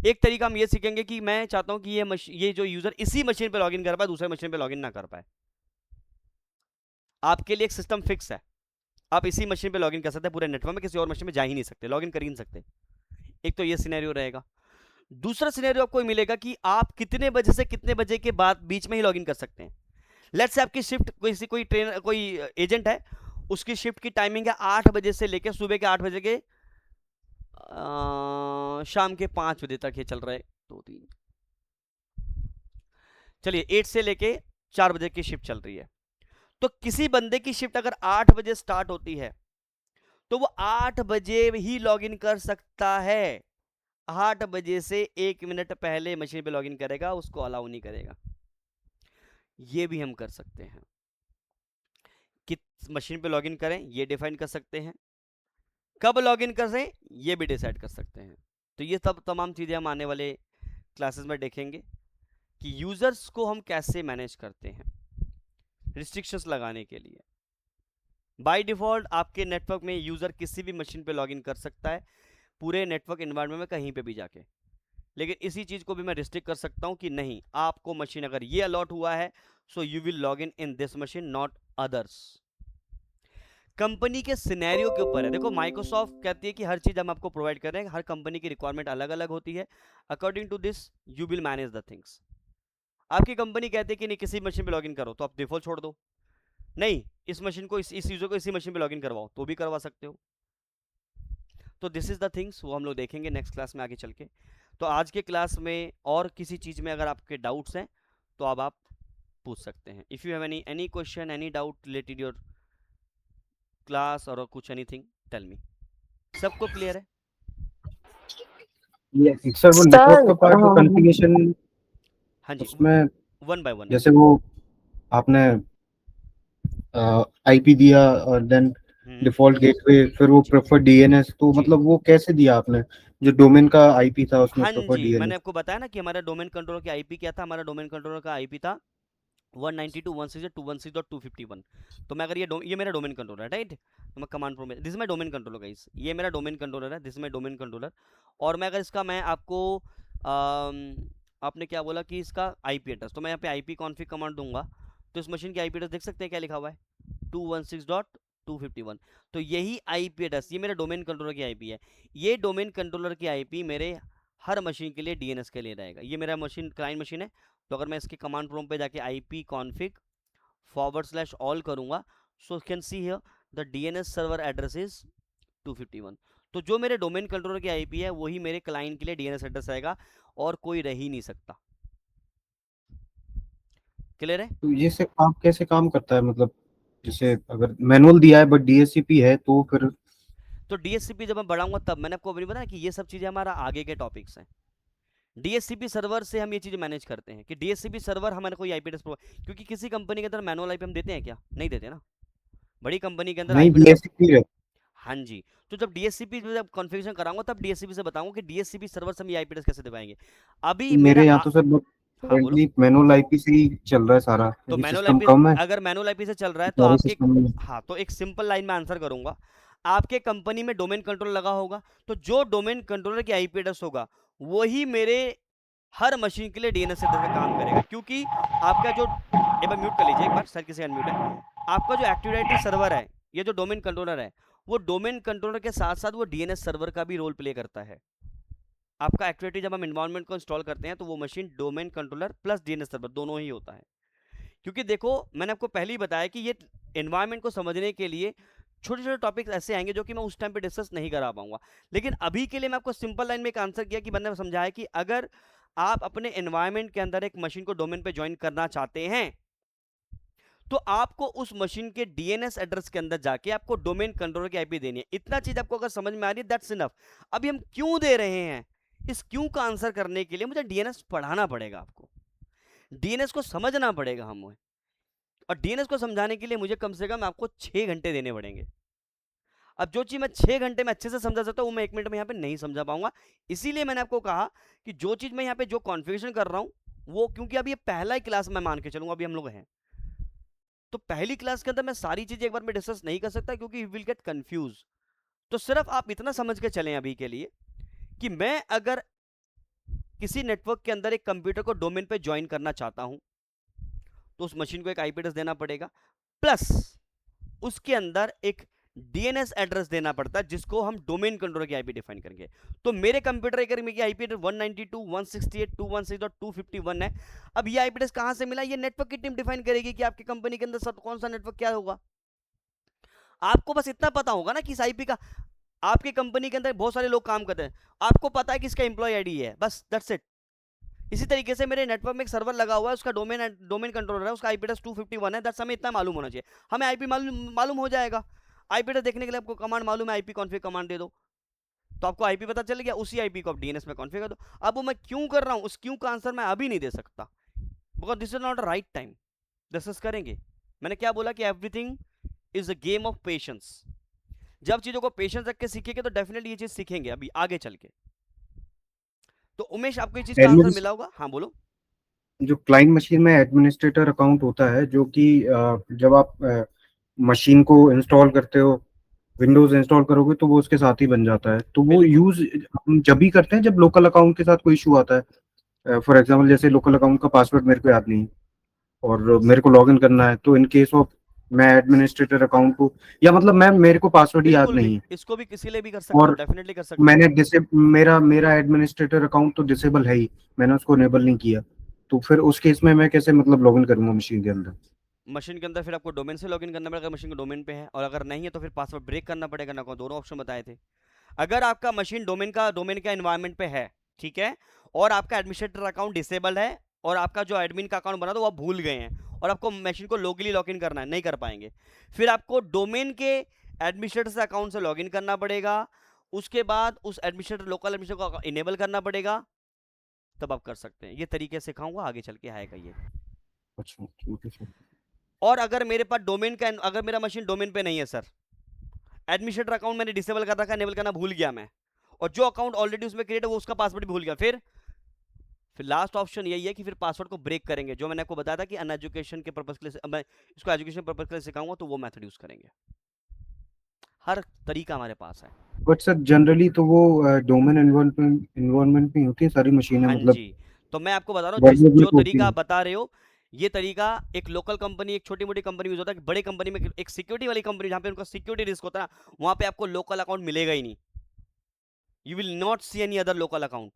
एक तरीका हम ये सीखेंगे कि मैं चाहता हूँ कि ये जो यूज़र इसी मशीन पे लॉगिन कर पाए, दूसरे मशीन पे लॉगिन ना कर पाए। आपके लिए एक सिस्टम फिक्स है, आप इसी मशीन पे लॉगिन कर सकते हैं, पूरे नेटवर्क में किसी और मशीन में जा ही नहीं सकते, लॉगिन कर ही नहीं सकते। एक तो ये सिनेरियो रहेगा। दूसरा सिनेरियो आपको मिलेगा कि आप कितने बजे से कितने बजे के बाद बीच में ही लॉगिन कर सकते हैं। लेट्स से आपकी शिफ्ट कोई ट्रेनर कोई एजेंट है, उसकी शिफ्ट की टाइमिंग है 8 बजे से लेके सुबह के 8 बजे के शाम के 5 बजे तक ये चल रहा है। 2 3 चलिए 8 से लेके 4 बजे की शिफ्ट चल रही है। तो किसी बंदे की शिफ्ट अगर 8 बजे स्टार्ट होती है तो वो 8 बजे ही लॉग इन कर सकता है। 8 बजे से 1 मिनट पहले मशीन पे लॉग इन करेगा, उसको अलाउ नहीं करेगा। ये भी हम कर सकते हैं। किस मशीन पे लॉग इन करें ये डिफाइन कर सकते हैं, कब लॉग इन करें ये भी डिसाइड कर सकते हैं। तो ये सब तमाम चीजें हम आने वाले क्लासेस में देखेंगे कि यूजर्स को हम कैसे मैनेज करते हैं रिस्ट्रिक्शंस लगाने के लिए। बाय डिफॉल्ट आपके नेटवर्क में यूजर किसी भी मशीन पे लॉग इन कर सकता है पूरे नेटवर्क एनवायरनमेंट में कहीं पे भी जाके, लेकिन इसी चीज को भी मैं रिस्ट्रिक्ट कर सकता हूं कि नहीं, आपको मशीन अगर ये अलॉट हुआ है so you will log in this machine not others. Company के सिनेरियो के ऊपर है। देखो माइक्रोसॉफ्ट कहती है कि हर चीज हम आपको प्रोवाइड कर रहे हैं, हर कंपनी की रिक्वायरमेंट अलग अलग होती है, according to this you will manage the things. आपकी कंपनी कहती है कि नहीं किसी मशीन पे लॉगिन करो तो आप डिफॉल्ट छोड़ दो, नहीं इस मशीन को इस यूजर को इसी मशीन पे लॉगिन करवाओ तो भी करवा सकते हो। तो दिस इज द थिंग्स वो हम लोग देखेंगे नेक्स्ट क्लास में आगे चल के। तो आज के क्लास में और किसी चीज में अगर आपके डाउट्स हैं तो अब आप पूछ सकते हैं। If you have any question any doubt related your class और कुछ एनीथिंग टेल मी। सबको क्लियर है? सर वो नेटवर्क का पार्ट जो कॉन्फ़िगरेशन, हाँ जी उसमें वन बाय वन है। जैसे वो आपने आईपी दिया और देन डिफॉल्ट गेटवे, फिर वो जी प्रेफर डीएनएस, तो जी मतलब वो कैसे दिया आपने? जो डोमेन का आईपी था उसमें हाँ प्रेफर जी, मैंने डीएनएस। आपको बताया ना कि हमारा डोमेन कंट्रोलर का आईपी क्या था। हमारा डोमेन कंट्रोलर का आईपी था 192.168.216.251। तो मैं अगर ये मेरा डोमेन कंट्रोलर है राइट, तो मैं command program this is my domain controller guys, ये मेरा डोमेन कंट्रोलर है, this is my domain controller. और मैं अगर इसका मैं आपको आपने क्या बोला कि इसका आईपी एड्रेस, तो मैं यहाँ पे आईपी कॉन्फिग कमांड दूंगा तो इस मशीन की आईपी एड्रेस देख सकते हैं क्या लिखा हुआ है 216.251। तो यही आईपी एड्रेस ये मेरा डोमेन कंट्रोलर की आईपी है। ये डोमेन कंट्रोलर की आईपी मेरे हर मशीन के लिए डीएनएस के लिए रहेगा। ये मेरा मशीन क्लाइंट मशीन है, तो अगर मैं इसके कमांड प्रॉम्प्ट पे जाके IP config /all करूंगा so can see here the DNS server address is 251। तो जो मेरे डोमेन कंट्रोलर की आईपी है वही मेरे क्लाइंट के लिए डीएनएस एड्रेस आएगा और कोई रह ही नहीं सकता। क्लियर है? तो ये से काम कैसे काम करता है, मतलब जैसे अगर मैनुअल दिया है बट डीएचसीपी है तो फिर? तो डीएससीपी जब मैं बढ़ाऊंगा तब, मैंने आपको अभी बताया कि ये सब चीजें हमारा आगे के टॉपिक्स हैं। डीएससीपी सर्वर से हम ये चीजें मैनेज करते हैं कि डीएससीपी सर्वर हमारे कोई आईपी एड्रेस प्रोवाइड, क्योंकि किसी कंपनी के अंदर मैनुअल आईपी हम देते हैं क्या? नहीं देते ना। बड़ी कंपनी के अंदर नहीं, आईपी एड्रेस। डीएचसीपी है। हाँ जी, तो जब डीएससीपी जब कॉन्फ़िगरेशन कराऊंगा तब डीएससीपी से बताऊंगा कि डीएससीपी सर्वर से हम ये आईपी एड्रेस कैसे दबाएंगे। अभी मेरा मेरे यहाँ तो सर हाँ बोलो। करंटली मैनुअल आईपी से ही चल रहा है सारा, तो क्योंकि मैनुअल सिस्टम आईपी, कम है अगर मैनुअल आईपी से चल रहा है तो सारे आपके, सिस्टम में। हाँ तो एक सिंपल लाइन में आंसर करूंगा। आपके कंपनी में डोमेन कंट्रोल लगा होगा, तो जो डोमेन कंट्रोलर की आईपी एड्रेस होगा वही मेरे हर मशीन के लिए डीएनएस एड्रेस का काम करेगा। क्योंकि आपका जो, एक बार म्यूट कर लीजिए, एक बार शायद किसी अनम्यूट है। आपका जो एक्टिव डायरेक्टरी सर्वर है, ये जो डोमेन कंट्रोलर है, वो डोमेन कंट्रोलर के साथ साथ वो डीएनएस सर्वर का भी रोल प्ले करता है। आपका एक्टिविटी जब हम इन्वायरमेंट को इंस्टॉल करते हैं तो वो machine domain controller plus DNS server दोनों ही होता है। क्योंकि देखो मैंने आपको पहले ही बताया कि ये एनवायरनमेंट को समझने के लिए छोटे छोटे टॉपिक्स ऐसे आएंगे जो कि मैं उस टाइम पे डिस्कस नहीं करा पाऊंगा, लेकिन अभी के लिए मैं आपको सिंपल लाइन में एक आंसर किया कि मैंने समझाया कि अगर आप अपने एनवायरनमेंट के अंदर एक मशीन को डोमेन पे ज्वाइन करना चाहते हैं तो आपको उस मशीन के डीएनएस एड्रेस के अंदर जाके आपको डोमेन कंट्रोलर की आईपी देनी है। इतना चीज आपको अगर समझ में आ रही है दैट्स इनफ। अभी हम क्यों दे रहे हैं, इस क्यों का आंसर करने के लिए मुझे डीएनएस पढ़ाना पड़ेगा, आपको डीएनएस को समझना पड़ेगा हमें, और डीएनएस को समझाने के लिए मुझे कम से कम आपको 6 घंटे देने पड़ेंगे। अब जो चीज मैं 6 घंटे में अच्छे से समझा सकता हूं वो मैं 1 मिनट में यहाँ पे नहीं समझा पाऊंगा। इसीलिए मैंने आपको कहा कि जो चीज मैं यहाँ पे जो कॉन्फ़िगरेशन कर रहा हूं वो, क्योंकि अभी ये पहला ही क्लास मैं मान के चलूंगा, अभी हम लोग हैं तो पहली क्लास के अंदर मैं सारी चीजें एक बार में डिस्कस नहीं कर सकता क्योंकि यू विल गेट कंफ्यूज। तो सिर्फ आप इतना समझ के चलें अभी के लिए कि मैं अगर किसी नेटवर्क के अंदर एक कंप्यूटर को डोमेन पे ज्वाइन करना चाहता हूं तो उस मशीन को एक आईपी एड्रेस देना पड़ेगा, प्लस उसके अंदर एक डीएनएस एड्रेस देना पड़ता है जिसको हम डोमेन कंट्रोलर की आईपी डिफाइन करेंगे। तो मेरे कंप्यूटर एक की आईपी एड्रेस 192.168.216.251 है। अब ये आईपी एड्रेस कहां से मिला, ये नेटवर्क की टीम डिफाइन करेगी कि आपकी कंपनी के अंदर सब कौन सा नेटवर्क क्या होगा। आपको बस इतना पता होगा ना कि इस आईपी का, आपकी कंपनी के अंदर बहुत सारे लोग काम करते हैं, आपको पता है कि इसका एम्प्लॉय आईडी है, बस दैट्स इट। इसी तरीके से मेरे नेटवर्क में एक सर्वर लगा हुआ है, उसका डोमेन कंट्रोलर है, उसका आईपी एड्रेस 251 है, दैट्स, हमें इतना मालूम होना चाहिए, हमें आईपी मालूम हो जाएगा। आईपी एड्रेस देखने के लिए आपको कमांड मालूम है, आईपी कॉन्फिग कमांड दे दो, तो आपको आईपी पता चल गया, उसी आईपी को आप डीएनएस में कॉन्फिगर कर दो। अब वो मैं क्यों कर रहा हूं, उस क्यों का आंसर मैं अभी नहीं दे सकता, because this is not the right time. Discuss करेंगे। मैंने क्या बोला कि everything is a game of patience. जब चीजों को पेशेंस रख के सीखेंगे तो डेफिनेटली ये चीज सीखेंगे अभी आगे चल के। तो उमेश, आपको ये चीज का आंसर मिला होगा? हाँ बोलो। जो क्लाइंट मशीन में एडमिनिस्ट्रेटर अकाउंट होता है, जो कि जब आप मशीन को इंस्टॉल करते हो, विंडोज इंस्टॉल करोगे तो वो उसके साथ ही बन जाता है। तो वो बिल्कुल यूज हम जब भी करते हैं जब लोकल अकाउंट के साथ कोई इशू आता है। फॉर एग्जांपल, जैसे लोकल अकाउंट का पासवर्ड मेरे को याद नहीं और मेरे को लॉगिन करना है, तो इन केस ऑफ मैं एडमिनिस्ट्रेटर अकाउंट को, या मतलब मैं मेरे को पासवर्ड ही याद बिल्कुल भी, नहीं है इसको भी किसी लिए भी कर सकते हो, और डेफिनेटली कर सकते हो। मैंने मेरा मेरा एडमिनिस्ट्रेटर अकाउंट तो डिसेबल है ही, मैंने उसको इनेबल नहीं किया, तो फिर उस केस में मैं कैसे मतलब लॉगिन करूंगा मशीन के अंदर? मशीन के अंदर फिर आपको डोमेन से लॉगिन करना पड़ेगा, अगर मशीन के डोमेन पे है, और अगर नहीं है तो फिर पासवर्ड ब्रेक करना पड़ेगा ना, को दोनों ऑप्शन बताए थे। अगर आपका मशीन डोमेन का एनवायरनमेंट पे है, ठीक है, और आपका एडमिनिस्ट्रेटर अकाउंट डिसेबल है, और आपका जो एडमिन का अकाउंट बना था वो आप भूल गए हैं, और आपको मशीन को लोकली लॉगिन करना है, नहीं कर पाएंगे, फिर आपको डोमेन के एडमिनिस्ट्रेटर से अकाउंट से लॉगिन करना पड़ेगा, उसके बाद उस एडमिनिस्ट्रेटर लोकल एडमिनिस्ट्रेटर को इनेबल करना पड़ेगा, तब आप कर सकते हैं। ये तरीके सिखाऊंगा आगे चल के आएगा ये। अच्छा, ठीक है सर। और अगर मेरे पास डोमेन का, अगर मेरा मशीन डोमेन पे नहीं है सर, एडमिनिस्ट्रेटर अकाउंट मैंने डिसेबल कर रखा है, इनेबल करना भूल गया मैं, और जो अकाउंट ऑलरेडी उसमें क्रिएट है वो उसका पासवर्ड भी भूल गया, फिर लास्ट ऑप्शन यही है कि फिर पासवर्ड को ब्रेक करेंगे, जो मैंने आपको बताया था कि अन एजुकेशन के पर्पस के लिए, मैं इसको एजुकेशन पर्पस के लिए सिखाऊंगा, तो वो मेथड यूज करेंगे। हर तरीका हमारे पास है। बट सर जनरली तो वो डोमेन इन्वायरमेंट में होती है सारी मशीनें, हाँ मतलब जी, तो मैं आपको बता रहा हूँ, वर्जन जो होती तरीका है। आप बता रहे हो, ये तरीका एक लोकल कंपनी, एक छोटी मोटी कंपनी यूज होता है, कि बड़ी कंपनी में, एक सिक्योरिटी वाली कंपनी जहां पे उनका सिक्योरिटी रिस्क होता है ना, वहां पे आपको लोकल अकाउंट मिलेगा ही नहीं। You will not see any other local account,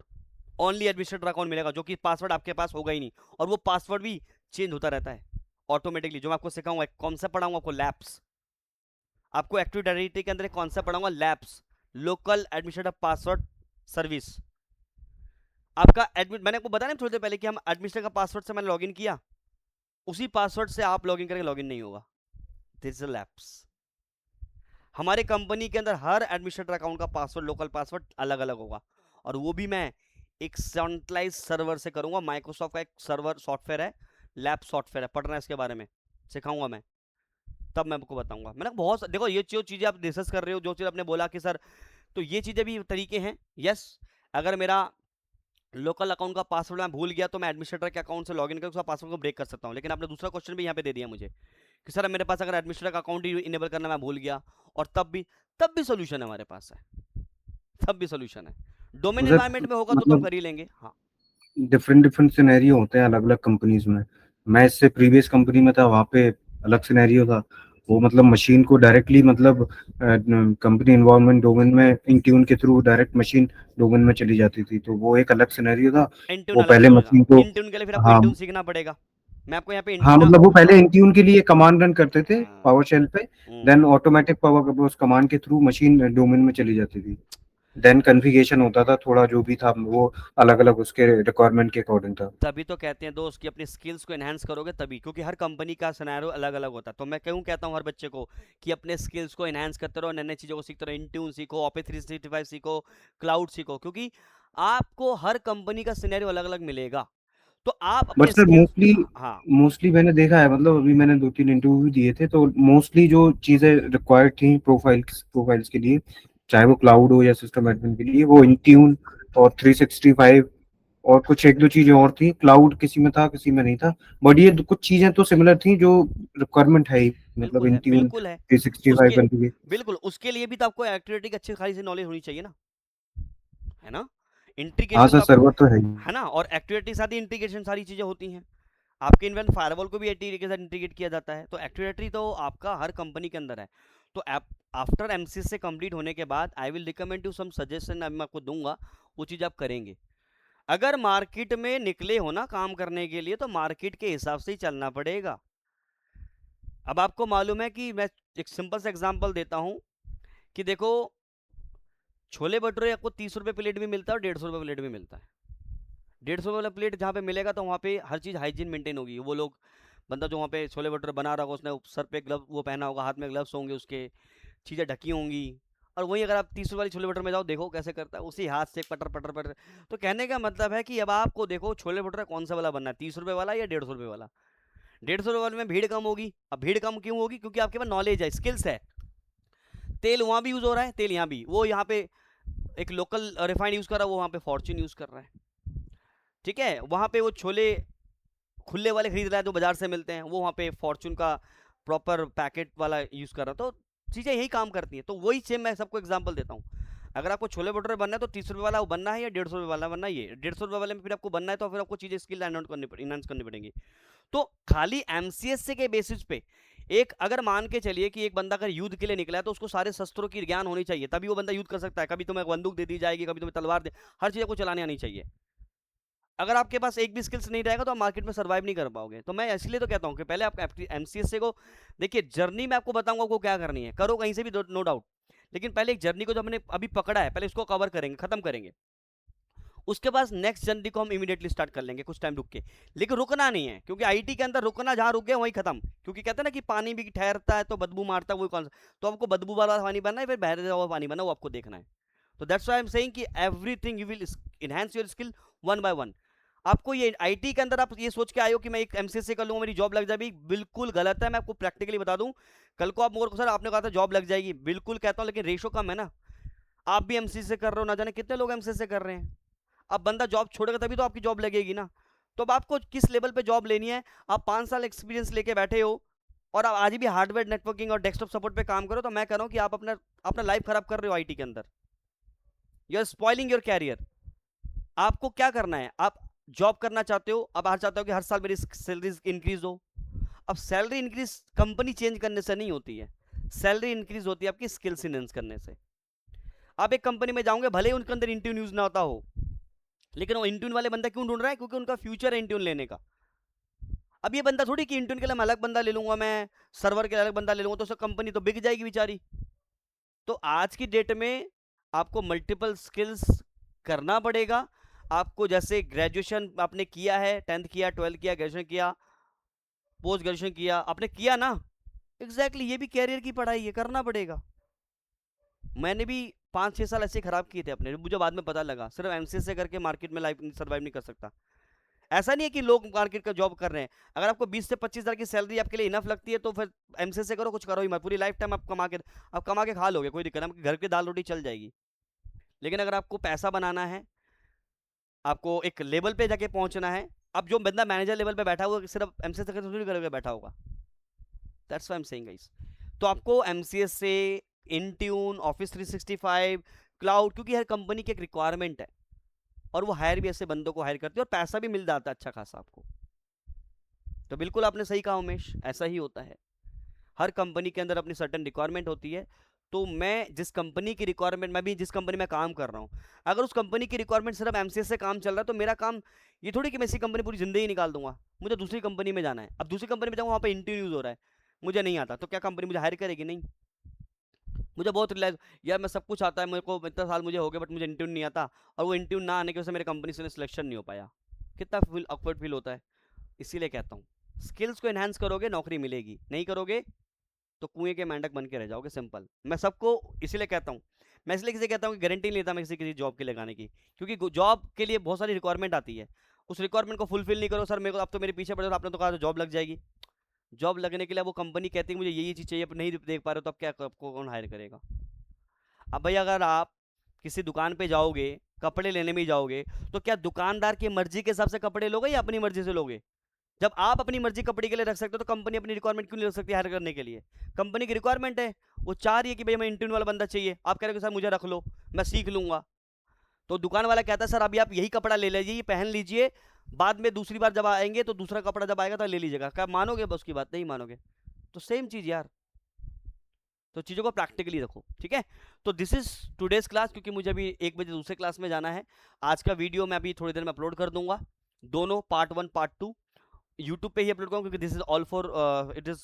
only administrator account मिलेगा, जो कि पासवर्ड आपके पास होगा ही नहीं, और वो पासवर्ड भी चेंज होता रहता है ऑटोमेटिकली। जो मैं आपको सिखाऊंगा, कॉन्सेप्ट पढ़ाऊंगा आपको, लैप्स, आपको एक्टिव डायरेक्टरी के अंदर एक कॉन्सेप्ट पढ़ाऊंगा, lapse, local administrator password service. आपका एडमिट, मैंने आपको बताया ना थोड़ी देर पहले कि हम एडमिनिस्ट्रेटर का पासवर्ड से मैंने लॉगिन किया, उसी पासवर्ड से आप लॉगिन करके लॉगिन नहीं होगा, दिस इज लैप्स। हमारे कंपनी के अंदर हर एडमिनिस्ट्रेटर अकाउंट का पासवर्ड, लोकल पासवर्ड अलग अलग होगा, और वो भी मैं एक सेंट्रलाइज सर्वर से करूंगा। माइक्रोसॉफ्ट का एक सर्वर सॉफ्टवेयर है, लैब सॉफ्टवेयर है, पढ़ना है इसके बारे में, सिखाऊंगा मैं, तब मैं आपको बताऊंगा। मैंने बहुत, देखो ये जो चीजें आप डिस्कस कर रहे हो, जो चीज आपने बोला कि सर, तो ये चीजें भी तरीके हैं। यस, अगर मेरा लोकल अकाउंट का पासवर्ड मैं भूल गया, तो मैं एडमिनिस्ट्रेटर के अकाउंट से लॉगिन करके उसका पासवर्ड को ब्रेक कर सकता हूँ। लेकिन आपने दूसरा क्वेश्चन भी यहाँ पे दे दिया मुझे कि सर मेरे पास अगर एडमिनिस्ट्रेटर का अकाउंट ही इनेबल करना मैं भूल गया, और तब भी सोल्यूशन है हमारे पास, है तब भी सोल्यूशन है। डोमेन तो सर एनवायरनमेंट में होगा तो हम मतलब कर ही लेंगे। हाँ, डिफरेंट डिफरेंट सिनेरियो होते हैं अलग अलग कंपनीज में। मैं इससे प्रीवियस कंपनी में था, वहाँ पे अलग सिनेरियो था। वो मतलब मशीन को डायरेक्टली मतलब कंपनी इन्वायरमेंट डोमेन में इंट्यून के थ्रू डायरेक्ट मशीन डोमेन में चली जाती थी, तो वो एक अलग सिनेरियो था। इंट्यून वो अलग पहले से होगा, मशीन को, इंट्यून के लिए फिर आपको हाँ इंट्यून सीखना पड़ेगा। मैं आपको यहाँ पे हाँ, इंट्यून, मतलब वो पहले इंट्यून के लिए कमांड रन करते थे हाँ, पावर शेल पे, देन ऑटोमेटिक पावर उस कमांड के थ्रू मशीन डोमेन में चली जाती थी। देन कन्फिगरेशन होता था थोड़ा, जो भी था वो अलग अलग उसके रिक्वायरमेंट के अकॉर्डिंग था। तभी तो कहते हैं दोस्त कि अपनी स्किल्स को एनहांस करोगे तभी, क्योंकि हर कंपनी का सिनेरियो अलग अलग होता है। तो मैं क्यों कहता हूँ हर बच्चे को कि अपने स्किल्स को एनहांस करते रहो, नई नई चीज़ों को सीखते रहो, इंट्यून सीखो, ऑफिस 365 सीखो, क्लाउड सीखो, क्योंकि आपको हर कंपनी का सिनेरियो अलग अलग मिलेगा, तो आप बट अपने सर स्किल्स। मोस्टली हाँ, मोस्टली मैंने देखा है, मतलब अभी मैंने 2-3 इंटरव्यू दिए थे, तो मोस्टली जो चीजें रिक्वायर्ड थी प्रोफाइल्स के लिए, चाहे वो क्लाउड हो या सिस्टम एडमिन के लिए, वो इंट्यून और 365 और कुछ एक दो चीजें और थी। क्लाउड किसी में था किसी में नहीं था, बट ये कुछ चीजें तो सिमिलर थी जो रिक्वायरमेंट है ही, मतलब बिल्कुल है, इंट्यून बिल्कुल है। 365 उसके, करके। बिल्कुल उसके लिए भी तो आपको एक्टिविटी की अच्छी खासी नॉलेज होनी चाहिए ना, है ना। हाँ इंटीग्रेशन सर, तो सर्वर तो है ही। है ना, और एक्टिविटी के साथ ही इंटीग्रेशन सारी चीजें होती हैं। आपके इवन फायरवॉल को भी एटी के साथ इंटीग्रेट किया जाता है, तो एक्टिविटी तो आपका हर कंपनी के अंदर है। तो आफ्टर एमसीएस से कंप्लीट होने के बाद I will recommend you some suggestion, मैं आपको दूंगा, वो चीज़ आप करेंगे। अगर मार्केट में निकले हो ना काम करने के लिए, तो मार्केट के हिसाब से ही चलना पड़ेगा। अब आपको मालूम है कि मैं एक सिंपल सा एग्जांपल देता हूं कि देखो, छोले भटूरे आपको 30 रुपए प्लेट भी मिलता है और 150 रुपए प्लेट भी मिलता है। 150 वाला प्लेट जहाँ पे मिलेगा तो वहाँ पे हर चीज़ हाइजीन मेंटेन होगी। वो लोग, बंदा जो वहाँ पे छोले भटूरे बना रहा होगा, उसने सर पे ग्लव वो पहना होगा, हाथ में ग्लव्स होंगे, उसके चीज़ें ढकी होंगी। और वहीं अगर आप 30 वाली छोले भटूरे में जाओ, देखो कैसे करता है, उसी हाथ से पटर पटर पटर। तो कहने का मतलब है कि अब आपको देखो छोले भटूरे कौन सा वाला बनना है, 30 रुपए वाला या 150 रुपए वाला। 150 रुपए वाले में भीड़ कम होगी। अब भीड़ कम क्यों होगी? क्योंकि आपके पास नॉलेज है, स्किल्स है। तेल वहाँ भी यूज़ हो रहा है, तेल यहाँ भी, वो यहाँ पे एक लोकल रिफाइंड यूज़ कर रहा है, वो वहाँ पे फॉर्च्यून यूज़ कर रहा है। ठीक है, वहाँ पे वो छोले खुले वाले खरीद रहा है जो बाजार से मिलते हैं, वो वहाँ पे फॉर्च्यून का प्रॉपर पैकेट वाला यूज़ कर रहा है। तो चीज़ें यही काम करती हैं। तो वही सेम मैं सबको एग्जांपल देता हूँ। अगर आपको छोले भटूरे बनना है तो 30 रुपए वाला वो बनना है या 150 रुपए वाला बनना है। ये 150 रुपए वाले में फिर आपको बनना है तो फिर आपको चीज़ें स्किल इनहांस करनी पड़ेंगी। तो खाली एमसीएस के बेसिस पे एक, अगर मान के चलिए कि एक बंदा अगर युद्ध के लिए निकला है तो उसको सारे शस्त्रों की ज्ञान होनी चाहिए, तभी वो बंदा युद्ध कर सकता है। कभी तुम्हें बंदूक दे दी जाएगी, कभी तुम्हें तलवार दे, हर चीज़ को चलाने आनी चाहिए। अगर आपके पास एक भी स्किल्स नहीं रहेगा तो आप मार्केट में सर्वाइव नहीं कर पाओगे। तो मैं इसलिए तो कहता हूँ कि पहले आप एमसीएस को देखिए। जर्नी में आपको बताऊंगा आपको क्या करनी है, करो कहीं से भी, नो डाउट। लेकिन पहले एक जर्नी को जो हमने अभी पकड़ा है, पहले उसको कवर करेंगे, खत्म करेंगे। उसके बाद नेक्स्ट जर्नी को हम इमीडिएटली स्टार्ट कर लेंगे कुछ टाइम रुक के। लेकिन रुकना नहीं है, क्योंकि आईटी के अंदर रुकना, जहां रुक गए वहीं खत्म। क्योंकि कहते हैं ना कि पानी भी ठहरता है तो बदबू मारता है, वही कौन सा। तो आपको बदबू वाला पानी बनना है, फिर बहरे हुआ पानी बनना, वो आपको देखना है। तो that's why I am saying कि everything you will enhance your skill one by one. आपको ये आईटी के अंदर आप ये सोच के आए हो कि मैं एक एमसीएस से कर लूंगा मेरी जॉब लग जाएगी, बिल्कुल गलत है। मैं आपको प्रैक्टिकली बता दूं, कल को आप मोर को, सर आपने कहा था जॉब लग जाएगी, बिल्कुल कहता हूं, लेकिन रेशो कम है ना। आप भी एमसीएस से कर रहे हो, ना जाने कितने लोग एमसीएस से कर रहे हैं। अब बंदा जॉब छोड़ेगा तभी तो आपकी जॉब लगेगी ना। तो अब आपको किस लेवल पे जॉब लेनी है? आप 5 साल एक्सपीरियंस लेके बैठे हो और आप आज भी हार्डवेयर नेटवर्किंग और डेस्कटॉप सपोर्ट पे काम करो, तो मैं कह रहा हूं कि आप अपना अपना लाइफ खराब कर रहे हो आईटी के अंदर। You are spoiling your career. आपको क्या करना है? आप जॉब करना चाहते हो, अब आप चाहते हो कि हर साल मेरी सैलरी इंक्रीज हो। अब सैलरी इंक्रीज कंपनी चेंज करने से नहीं होती है, सैलरी इंक्रीज होती है आपकी स्किल्स इनहेंस करने से। आप एक कंपनी में जाओगे, भले ही उनके अंदर इंट्यून यूज ना होता हो, लेकिन वो इंट्यून वाले बंदा क्यों ढूंढ रहा है? क्योंकि उनका फ्यूचर है इंट्यून लेने का। अब ये बंदा थोड़ी कि इंट्यून के लिए मैं अलग बंदा ले लूंगा, मैं सर्वर के लिए अलग बंदा ले लूंगा, तो उसका कंपनी तो बिक जाएगी बेचारी। तो आज की डेट में आपको मल्टीपल स्किल्स करना पड़ेगा। आपको जैसे ग्रेजुएशन आपने किया है, 10th किया, 12th किया, ग्रेजुएशन किया, पोस्ट ग्रेजुएशन किया, आपने किया ना, एग्जैक्टली ये भी कैरियर की पढ़ाई है, करना पड़ेगा। मैंने भी 5-6 साल ऐसे खराब किए थे अपने, मुझे बाद में पता लगा सिर्फ एमसीएस से करके मार्केट में लाइफ सर्वाइव नहीं कर सकता। ऐसा नहीं है कि लोग मार्केट का जॉब कर रहे हैं। अगर आपको 20 से 25 हज़ार की सैलरी आपके लिए इनफ लगती है तो फिर एमसीएस से करो, कुछ करो ही मत, पूरी लाइफ टाइम आप कमा के खा लोगे, कोई दिक्कत नहीं, आपके घर की दाल रोटी चल जाएगी। लेकिन अगर आपको पैसा बनाना है, आपको एक लेवल पे जाके पहुंचना है। अब जो बंदा मैनेजर लेवल पे बैठा हुआ सिर्फ एमसीएस से थोड़ी करके बैठा होगा। That's why I am saying guys, तो आपको एमसीएस से, इंट्यून, ऑफिस 365, क्लाउड, क्योंकि हर कंपनी की एक रिक्वायरमेंट है और वो हायर भी ऐसे बंदों को हायर करती है और पैसा भी मिल जाता है अच्छा खासा आपको। तो बिल्कुल आपने सही कहा उमेश, ऐसा ही होता है। हर कंपनी के अंदर अपनी सर्टेन रिक्वायरमेंट होती है। तो मैं जिस कंपनी की रिक्वायरमेंट, मैं भी जिस कंपनी में काम कर रहा हूँ, अगर उस कंपनी की रिक्वायरमेंट सिर्फ एमसीएस से काम चल रहा है तो मेरा काम ये थोड़ी कि मैं इसी कंपनी पूरी जिंदगी निकाल दूंगा, मुझे दूसरी कंपनी में जाना है। अब दूसरी कंपनी में जाऊँगा, वहाँ पे इंटरव्यू यूज हो रहा है, मुझे नहीं आता, तो क्या कंपनी मुझे हायर करेगी? नहीं। मुझे बहुत रियलाइज, यार मैं सब कुछ आता है, मेरे को इतना साल मुझे हो गया, बट मुझे इंटरव्यू नहीं आता, और वो इंटरव्यू ना आने की वजह से मेरे कंपनी से सिलेक्शन नहीं हो पाया। कितना फील ऑकवर्ड फील होता है। इसीलिए कहता हूँ, स्किल्स को एनहांस करोगे नौकरी मिलेगी, नहीं करोगे तो कुएं के मेंढक बन के रह जाओगे, सिंपल। मैं सबको इसीलिए कहता हूँ, मैं इसलिए किसी कहता हूँ कि गारंटी नहीं लेता मैं किसी किसी जॉब के लगाने की, क्योंकि जॉब के लिए बहुत सारी रिक्वायरमेंट आती है, उस रिक्वायरमेंट को फुलफिल नहीं करो, सर मेरे को अब तो मेरे पीछे पड़े हो, आपने तो कहा जॉब लग जाएगी। जॉब लगने के लिए वो कंपनी कहती है मुझे ये चीज़ चाहिए, नहीं देख पा रहे हो तो अब क्या, आपको कौन हायर करेगा? अब भाई अगर आप किसी दुकान पे जाओगे, कपड़े लेने में जाओगे, तो क्या दुकानदार की मर्जी के हिसाब से कपड़े लोगे या अपनी मर्जी से लोगे? जब आप अपनी मर्जी कपड़े के लिए रख सकते हो तो कंपनी अपनी रिक्वायरमेंट क्यों नहीं रख सकती हायर करने के लिए? कंपनी की रिक्वायरमेंट है, वो चाह रही है कि भाई हमें इंटरव्यू वाला बंदा चाहिए, आप कह रहे हो सर मुझे रख लो, मैं सीख लूंगा। तो दुकान वाला कहता है सर अभी आप यही कपड़ा ले लीजिए, पहन लीजिए, बाद में दूसरी बार जब आएंगे तो दूसरा कपड़ा जब आएगा तो ले लीजिएगा। क्या मानोगे? बस की बात नहीं मानोगे। तो सेम चीज यार, तो चीज़ों को प्रैक्टिकली रखो, ठीक है। तो दिस इज टुडेज क्लास, क्योंकि मुझे अभी 1 बजे दूसरे क्लास में जाना है। आज का वीडियो मैं अभी थोड़ी देर में अपलोड कर दूंगा, दोनों पार्ट 1 पार्ट 2। यूट्यूब पे ही अपलोड करूँगा क्योंकि this is all for it is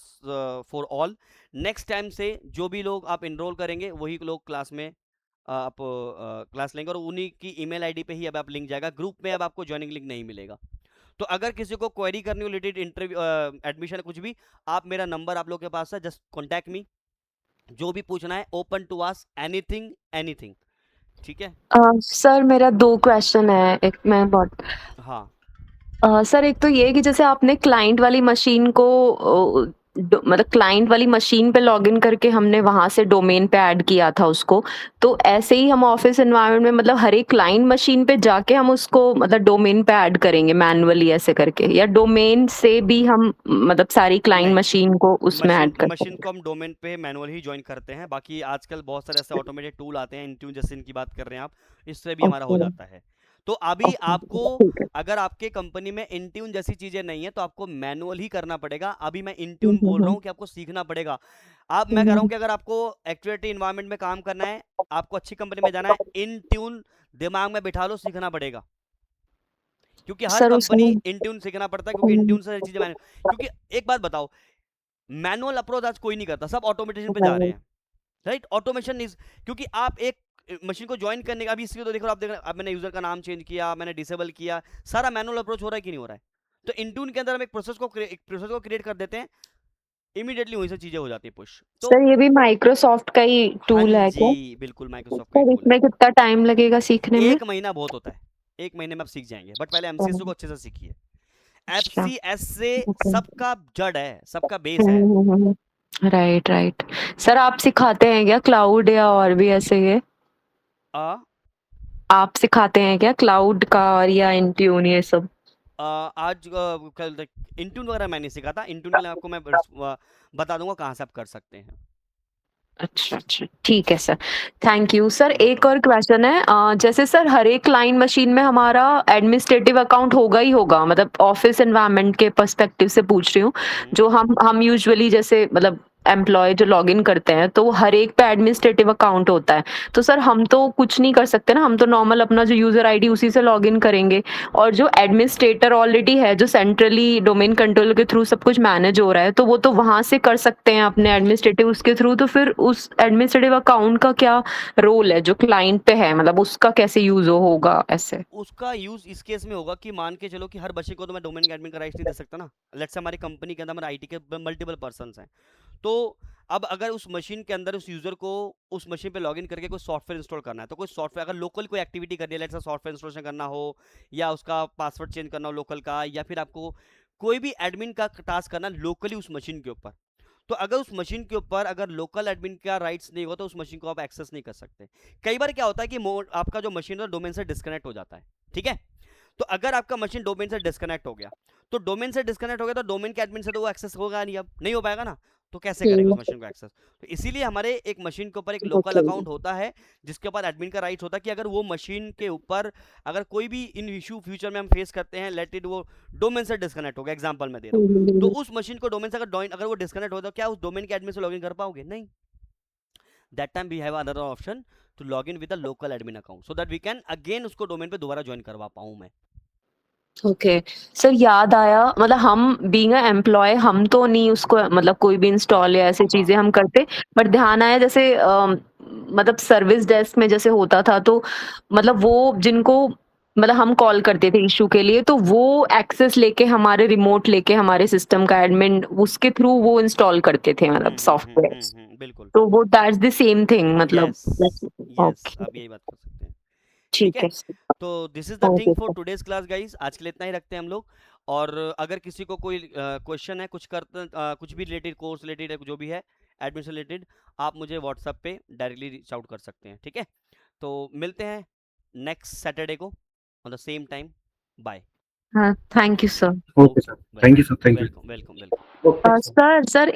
for all. Next time से जो भी लोग आप इनरोल करेंगे वही लोग क्लास में आप क्लास लेंगे और उन्हीं की ईमेल आईडी पे ही अब आप लिंक जाएगा। ग्रुप में अब आपको ज्वाइनिंग लिंक नहीं मिलेगा। तो अगर किसी को क्वेरी करनी हो रिलेटेड इंटरव्यू एडमिशन कुछ भी, आप मेरा नंबर आप लोग के पास है, जस्ट कॉन्टैक्ट मी। जो भी पूछना है open to ask anything anything. ठीक है। सर मेरा 2 क्वेश्चन है। एक मैं बहुत हाँ सर एक तो ये है कि जैसे आपने क्लाइंट वाली मशीन को मतलब क्लाइंट वाली मशीन पे लॉगिन करके हमने वहां से डोमेन पे ऐड किया था उसको, तो ऐसे ही हम ऑफिस एनवायरनमेंट में मतलब हर एक क्लाइंट मशीन पे जाके हम उसको मतलब डोमेन पे ऐड करेंगे मैनुअली ऐसे करके, या डोमेन से भी हम मतलब सारी क्लाइंट नहीं, मशीन को उसमें मशीन ऐड कर मशीन सकते को हम डोमेन पे मैनुअल ही ज्वाइन करते हैं। बाकी आजकल बहुत सारे ऐसे ऑटोमेटेड टूल आते हैं, इंट्यून जैसे इनकी बात कर रहे हैं आप, इससे भी हैं? हमारा हो ओके जाता है। तो अभी ओके आपको, ठीक है। अगर आपके कंपनी में इंट्यून जैसी चीजें नहीं है तो आपको मैनुअल ही करना पड़ेगा। अभी मैं इंट्यून बोल रहा हूँ कि आपको सीखना पड़ेगा। अब मैं कह रहा हूँ कि अगर आपको एक्चुएटी इन्वायरमेंट में काम करना है, आपको अच्छी कंपनी में जाना है, इंट्यून दिमाग में बिठा लो, सीखना पड़ेगा। क्योंकि हर सर कंपनी उसमें इंट्यून सीखना पड़ता है, क्योंकि इंट्यून से सारी चीजें मैंने, क्योंकि एक बात बताओ, मैनुअल अप्रोच आज कोई नहीं करता, सब ऑटोमेटेशन पे जा रहे हैं। राइट, ऑटोमेशन इज, क्योंकि आप एक मशीन को ज्वाइन करने का, अभी इसलिए तो देखो आप देख रहे हैं, अब मैंने यूजर का नाम चेंज किया, मैंने डिसेबल किया, सारा मैनुअल अप्रोच हो रहा है कि नहीं हो रहा है? तो इंट्यून के अंदर हम एक प्रोसेस को क्रिएट कर देते हैं, इमीडिएटली वहीं से चीजें हो जाती है पुश। तो सर ये भी माइक्रोसॉफ्ट का ही हाँ टूल है क्या? जी, बिल्कुल माइक्रोसॉफ्ट का ही सर टूल है। इसमें कितना टाइम लगेगा सीखने में? 1 महीना बहुत होता है, 1 महीने में आप सीख जाएंगे, बट पहले एमसीएस को अच्छे से सीखिए। अच्छा एफसीएस से ओके। सबका जड़ है, सबका बेस है। Right right. सर आप सिखाते हैं क्या क्लाउड या और भी ऐसे ये? आ, आप सिखाते हैं क्या क्लाउड का और या इंट्यून ये सब? आज कल इंट्यून वगैरह मैं नहीं सिखाता। इंट्यून के लिए आपको मैं बता दूंगा कहाँ से आप कर सकते हैं। अच्छा अच्छा ठीक है sir. Thank you sir. No एक प्रॉब्लम। और क्वेश्चन है, जैसे सर हर एक क्लाइंट मशीन में हमारा एडमिनिस्ट्रेटिव अकाउंट होगा ही होगा, मतलब ऑफिस एनवायरनमेंट के पर्सपेक्टिव से पूछ रही हूँ। जो हम यूजुअली जैसे मतलब एम्प्लॉय जो लॉगिन करते हैं तो वो हर एक पे एडमिनिस्ट्रेटिव अकाउंट होता है। तो सर हम तो कुछ नहीं कर सकते ना, हम तो नॉर्मल अपना जो यूजर आईडी उसी से लॉगिन करेंगे। और जो एडमिनिस्ट्रेटर ऑलरेडी है जो सेंट्रली डोमेन कंट्रोलर के थ्रू सब कुछ मैनेज हो रहा है, तो वो तो वहां से कर सकते हैं अपने एडमिनिस्ट्रेटिव उसके थ्रू। तो फिर उस एडमिनिस्ट्रेटिव अकाउंट का क्या रोल है जो क्लाइंट पे है, मतलब उसका कैसे यूज होगा ऐसे? उसका यूज इस केस में होगा कि मान के चलो कि हर बच्चे को तो मैं डोमेन के एडमिन का राइट्स नहीं दे सकता ना। लेट्स से हमारी कंपनी के अंदर हमारे आईटी के मल्टीपल पर्सन्स हैं। तो अब अगर उस मशीन के अंदर उस यूजर को उस मशीन पे लॉगिन करके कोई सॉफ्टवेयर इंस्टॉल करना है, तो कोई सॉफ्टवेयर अगर लोकल कोई एक्टिविटी करनी है, लेट्स से सॉफ्टवेयर इंस्टॉलेशन करना हो, या उसका पासवर्ड चेंज करना हो लोकल का, या फिर आपको कोई भी एडमिन का टास्क करना लोकली उस मशीन के ऊपर, तो अगर उस मशीन के ऊपर अगर लोकल एडमिन का राइट्स नहीं होगा तो उस मशीन को आप एक्सेस नहीं कर सकते। कई बार क्या होता है कि आपका जो मशीन है डोमेन से डिस्कनेक्ट हो जाता है। ठीक है, तो अगर आपका मशीन डोमेन से डिस्कनेक्ट हो गया, तो डोमेन से डिस्कनेक्ट हो गया तो डोमेन के एडमिन से तो वो एक्सेस होगा नहीं, अब नहीं हो पाएगा ना। तो कैसे करेगा उस मशीन को एक्सेस? तो इसीलिए हमारे एक मशीन के ऊपर एक लोकल ओके अकाउंट होता है, जिसके ऊपर एडमिन का राइट होता है कि अगर वो मशीन के ऊपर अगर कोई भी इन इशू फ्यूचर में हम फेस करते हैं, लेट इट वो डोमेन से डिस्कनेक्ट हो गया, एग्जांपल मैं दे रहा हूँ, तो उस मशीन को डोमेन से अगर वो डिस्कनेक्ट हो तो क्या उस डोमेन के एडमिन से लॉगिन कर पाओगे? नहीं। That time we have another option to log in with the local admin account, so that we can again उसको डोमेन पे दोबारा ज्वाइन करवा पाऊँ मैं। ओके। सर याद आया, मतलब हम बीइंग अ एम्प्लॉय हम तो नहीं उसको मतलब कोई भी हाँ इंस्टॉल या ऐसी हाँ चीजें हम करते, बट ध्यान आया जैसे मतलब सर्विस डेस्क में जैसे होता था तो मतलब वो जिनको मतलब हम कॉल करते थे इशू के लिए, तो वो एक्सेस लेके हमारे रिमोट लेके हमारे सिस्टम का एडमिन उसके थ्रू वो इंस्टॉल करते थे मतलब सॉफ्टवेयर। बिल्कुल। तो वो दैट्स द सेम थिंग मतलब। यस यस, ओके आप यही बात कर सकते हैं। ठीक ठीक है, है। तो this is the thing okay for today's class guys, आज के लिए इतना ही रखते हैं हम लोग। और अगर किसी को कोई क्वेश्चन है कुछ कुछ भी रिलेटेड, कोर्स रिलेटेड, जो भी है एडमिशन रिलेटेड, आप मुझे व्हाट्सएप पे डायरेक्टली रीच आउट कर सकते हैं। ठीक है, तो मिलते हैं नेक्स्ट सैटरडे को on the same time. Bye. हाँ thank you sir. Okay sir, thank you welcome sir, thank you. Welcome welcome welcome. Okay sir. Sir